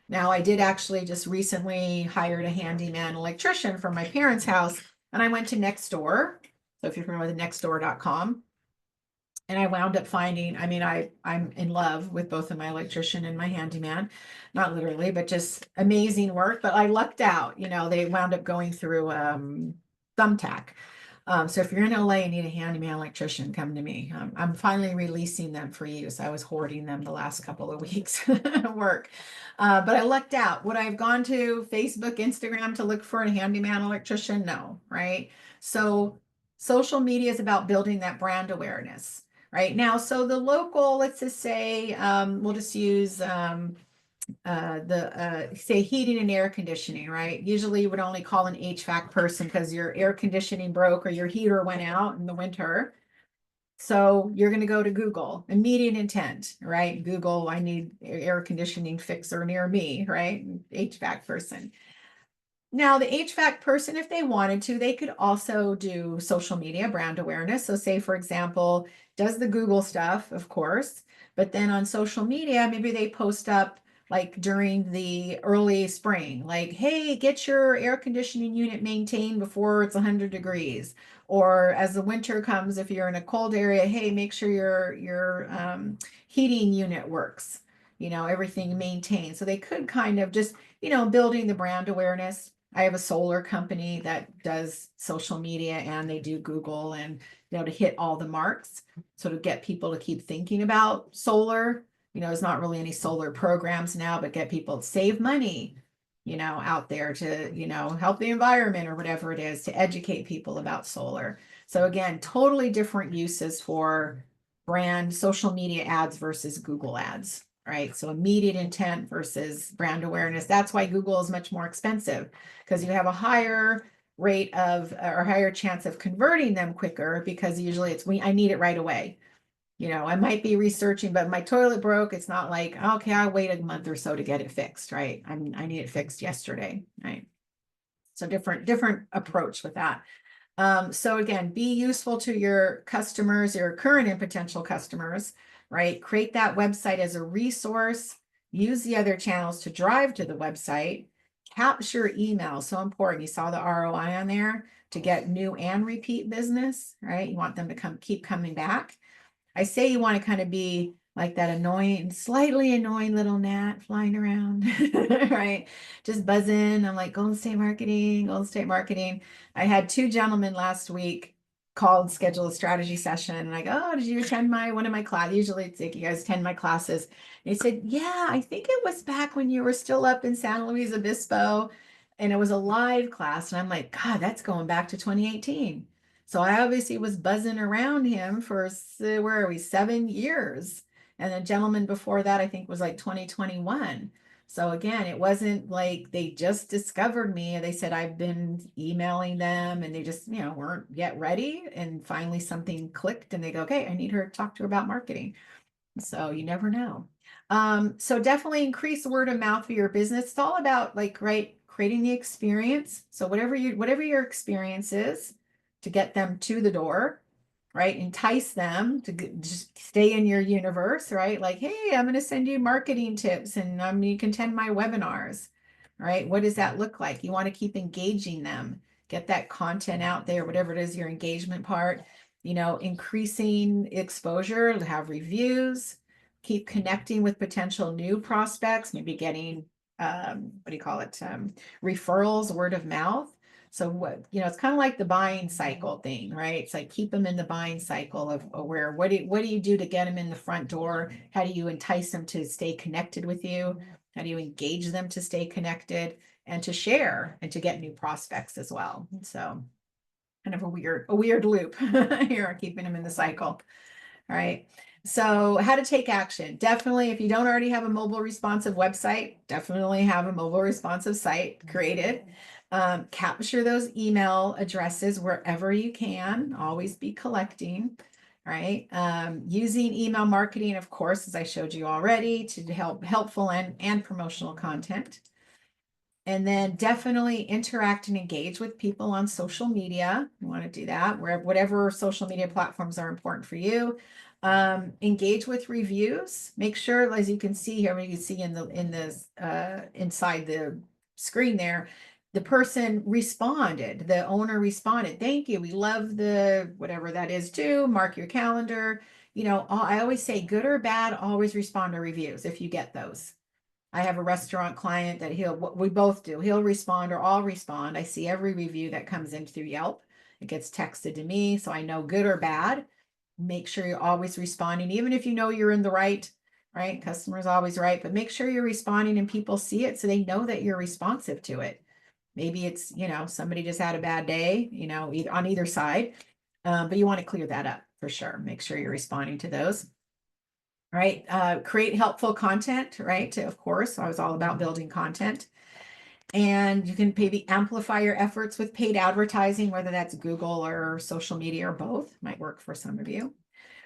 Now, I did actually just recently hired a handyman electrician for my parents' house, and I went to Nextdoor. So if you're familiar with nextdoor.com, and I wound up finding, I'm in love with both of my electrician and my handyman, not literally, but just amazing work. But I lucked out, they wound up going through Thumbtack. So if you're in LA and need a handyman electrician, come to me. I'm finally releasing them for use. I was hoarding them the last couple of weeks at work. But I lucked out. Would I have gone to Facebook, Instagram to look for a handyman electrician? No, right? So social media is about building that brand awareness, right? Now, so the local, let's just say, we'll just use say heating and air conditioning, right? Usually you would only call an HVAC person because your air conditioning broke or your heater went out in the winter. So you're going to go to Google, immediate intent, right? Google, I need air conditioning fixer near me, right? HVAC person. Now, the HVAC person, if they wanted to, they could also do social media brand awareness. So, say, for example, does the Google stuff, of course, but then on social media, maybe they post up like during the early spring, like, hey, get your air conditioning unit maintained before it's 100 degrees. Or as the winter comes, if you're in a cold area, hey, make sure your heating unit works, everything maintained. So they could kind of just, building the brand awareness. I have a solar company that does social media and they do Google and to hit all the marks. So to get people to keep thinking about solar, there's not really any solar programs now, but get people to save money, out there to, help the environment or whatever it is to educate people about solar. So again, totally different uses for brand social media ads versus Google ads, right? So immediate intent versus brand awareness. That's why Google is much more expensive because you have a higher rate of or higher chance of converting them quicker because usually it's I need it right away. I might be researching, but my toilet broke. It's not like, okay, I'll wait a month or so to get it fixed, right? I need it fixed yesterday, right? So different approach with that. So again, be useful to your customers, your current and potential customers, right? Create that website as a resource. Use the other channels to drive to the website. Capture email, so important. You saw the ROI on there to get new and repeat business, right? You want them to keep coming back. I say you want to kind of be like that annoying, slightly annoying little gnat flying around, right? Just buzzing. I'm like, Golden State Marketing, Golden State Marketing. I had two gentlemen last week called, schedule a strategy session. And I go, oh, did you attend one of my class? Usually it's like, you guys attend my classes. And he said, yeah, I think it was back when you were still up in San Luis Obispo. And it was a live class. And I'm like, God, that's going back to 2018. So I obviously was buzzing around him for, where are we, 7 years. And the gentleman before that, I think was like 2021. So again, it wasn't like they just discovered me. They said I've been emailing them and they just, weren't yet ready. And finally something clicked and they go, okay, I need her to talk to her about marketing. So you never know. So definitely increase word of mouth for your business. It's all about like, right, creating the experience. So whatever your experience is to get them to the door, right? Entice them to just stay in your universe, right? Like, hey, I'm going to send you marketing tips and you can attend my webinars, right? What does that look like? You want to keep engaging them, get that content out there, whatever it is, your engagement part, increasing exposure, to have reviews, keep connecting with potential new prospects, maybe getting, what do you call it? Referrals, word of mouth. So it's kind of like the buying cycle thing, right? It's like keep them in the buying cycle of where, what do you do to get them in the front door? How do you entice them to stay connected with you? How do you engage them to stay connected and to share and to get new prospects as well? So kind of a weird loop here, keeping them in the cycle. All right. So how to take action. Definitely, if you don't already have a mobile responsive website, definitely have a mobile responsive site created. Capture those email addresses wherever you can. Always be collecting, right? Using email marketing, of course, as I showed you already, to help helpful and promotional content. And then definitely interact and engage with people on social media. You want to do that whatever social media platforms are important for you. Engage with reviews. Make sure, as you can see here, you can see inside the screen there, the person responded, the owner responded. Thank you. We love the whatever that is too. Mark your calendar. I always say good or bad, always respond to reviews if you get those. I have a restaurant client that we both do. He'll respond or I'll respond. I see every review that comes in through Yelp. It gets texted to me, so I know good or bad. Make sure you're always responding, even if you know you're in the right? Customer's always right, but make sure you're responding and people see it so they know that you're responsive to it. Maybe it's, somebody just had a bad day, on either side. But you want to clear that up for sure. Make sure you're responding to those. Right? Create helpful content, right? Of course, I was all about building content. And you can maybe amplify your efforts with paid advertising, whether that's Google or social media or both, might work for some of you.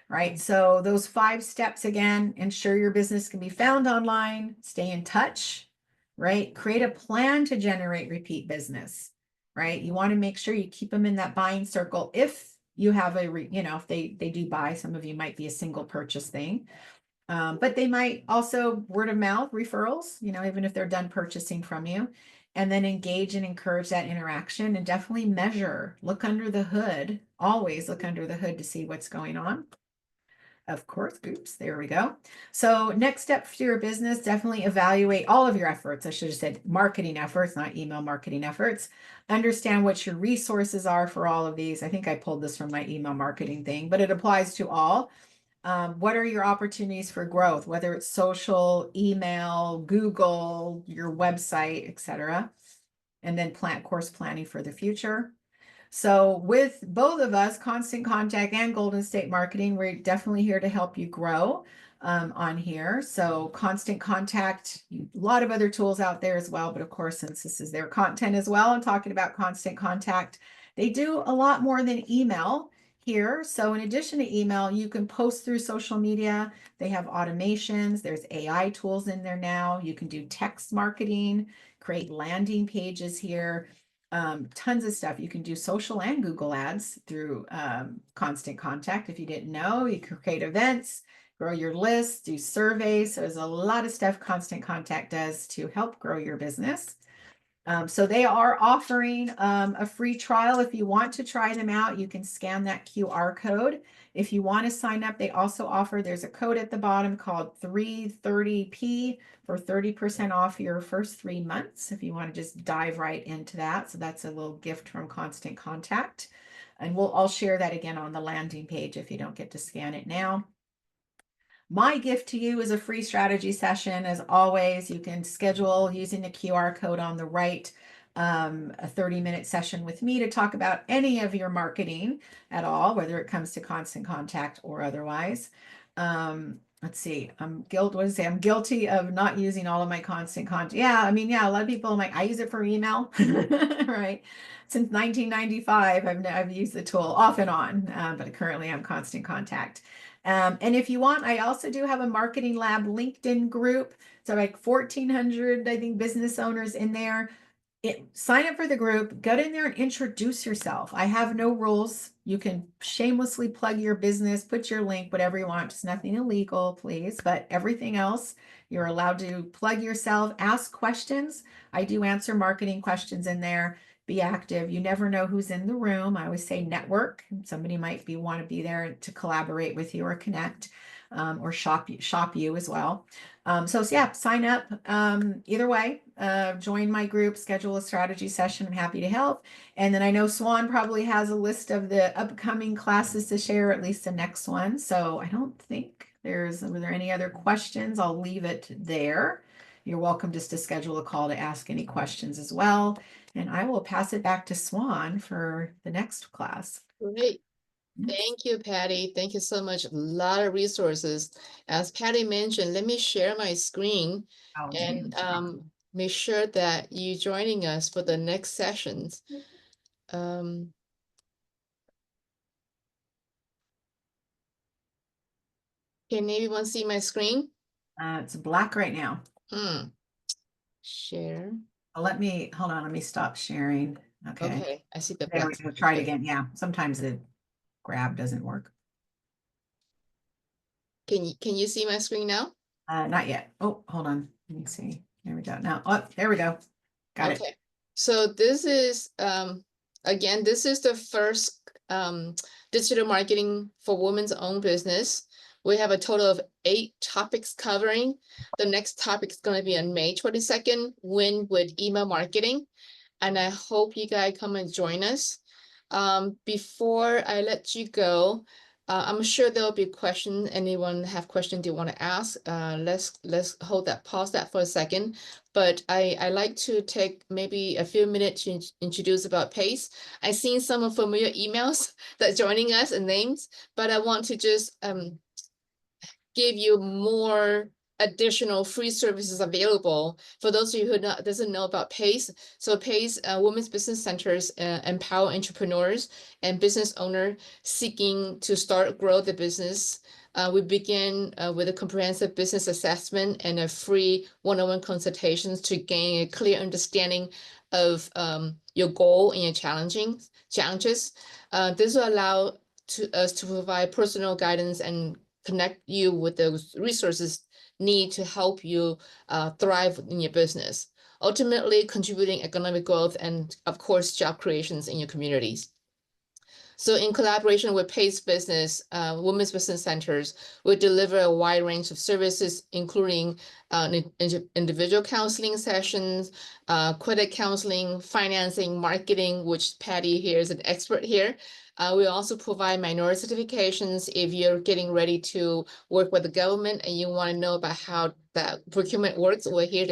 right? So those 5 steps again, ensure your business can be found online, stay in touch, right? Create a plan to generate repeat business, right? You want to make sure you keep them in that buying circle. If you have if they do buy, some of you might be a single purchase thing. But they might also word of mouth referrals, even if they're done purchasing from you, and then engage and encourage that interaction and definitely measure, look under the hood, always look under the hood to see what's going on. Of course, oops, there we go. So next step for your business, definitely evaluate all of your efforts. I should have said marketing efforts, not email marketing efforts. Understand what your resources are for all of these. I think I pulled this from my email marketing thing, but it applies to all. What are your opportunities for growth, whether it's social, email, Google, your website, etc. And then course planning for the future. So with both of us, Constant Contact and Golden State Marketing, we're definitely here to help you grow on here. So Constant Contact, a lot of other tools out there as well. But of course, since this is their content as well, I'm talking about Constant Contact. They do a lot more than email here. So in addition to email, you can post through social media. They have automations. There's AI tools in there now. You can do text marketing, create landing pages here. Tons of stuff. You can do social and Google ads through Constant Contact. If you didn't know, you can create events, grow your list, do surveys. So there's a lot of stuff Constant Contact does to help grow your business. So they are offering a free trial. If you want to try them out, you can scan that QR code. If you want to sign up, they also offer, there's a code at the bottom called 330P for 30% off your first 3 months, if you want to just dive right into that. So that's a little gift from Constant Contact. And I'll share that again on the landing page if you don't get to scan it now. My gift to you is a free strategy session. As always, you can schedule using the QR code on the right, a 30-minute session with me to talk about any of your marketing at all, whether it comes to Constant Contact or otherwise. Let's see, I'm guilty of not using all of my Constant Contact. Yeah, a lot of people, I'm like, I use it for email, right? Since 1995, I've used the tool off and on, but currently I'm Constant Contact. And if you want, I also do have a Marketing Lab LinkedIn group. So like 1,400, I think, business owners in there. Sign up for the group, get in there and introduce yourself. I have no rules. You can shamelessly plug your business, put your link, whatever you want. Just nothing illegal, please. But everything else, you're allowed to plug yourself, ask questions. I do answer marketing questions in there. Be active. You never know who's in the room. I always say network. Somebody might want to be there to collaborate with you or connect, or shop you as well. So yeah, sign up. Either way, join my group, schedule a strategy session. I'm happy to help. And then I know Swann probably has a list of the upcoming classes to share, at least the next one. So I don't think were there any other questions? I'll leave it there. You're welcome just to schedule a call to ask any questions as well. And I will pass it back to Swann for the next class. Great. Thank you, Patty. Thank you so much. A lot of resources. As Patty mentioned, let me share my screen and make sure that you joining us for the next sessions. Can anyone see my screen? It's black right now. Share. Hold on, let me stop sharing. Okay, I see the There black. we go. Try it again. Yeah, sometimes the grab doesn't work. Can you see my screen now? Not yet. Oh, hold on. Let me see. There we go. Now, oh, there we go. Got it. So this is again, this is the first digital marketing for women's own business. We have a total of 8 topics covering. The next topic is going to be on May 22nd, Win with Email Marketing. And I hope you guys come and join us. Before I let you go, I'm sure there'll be questions. Anyone have questions you want to ask? Let's pause that for a second. But I like to take maybe a few minutes to introduce about PACE. I've seen some familiar emails that joining us and names, but I want to just give you more additional free services available. For those of you who doesn't know about PACE, so PACE, Women's Business Centers empower entrepreneurs and business owner seeking to start, grow the business. We begin with a comprehensive business assessment and a free one-on-one consultations to gain a clear understanding of your goal and your challenges. This will allow us to provide personal guidance and connect you with those resources need to help you thrive in your business, ultimately contributing economic growth and, of course, job creations in your communities. So in collaboration with PACE Business, Women's Business Centers, we deliver a wide range of services, including individual counseling sessions, credit counseling, financing, marketing, which Patty here is an expert here. We also provide minority certifications if you're getting ready to work with the government and you want to know about how that procurement works. We're here to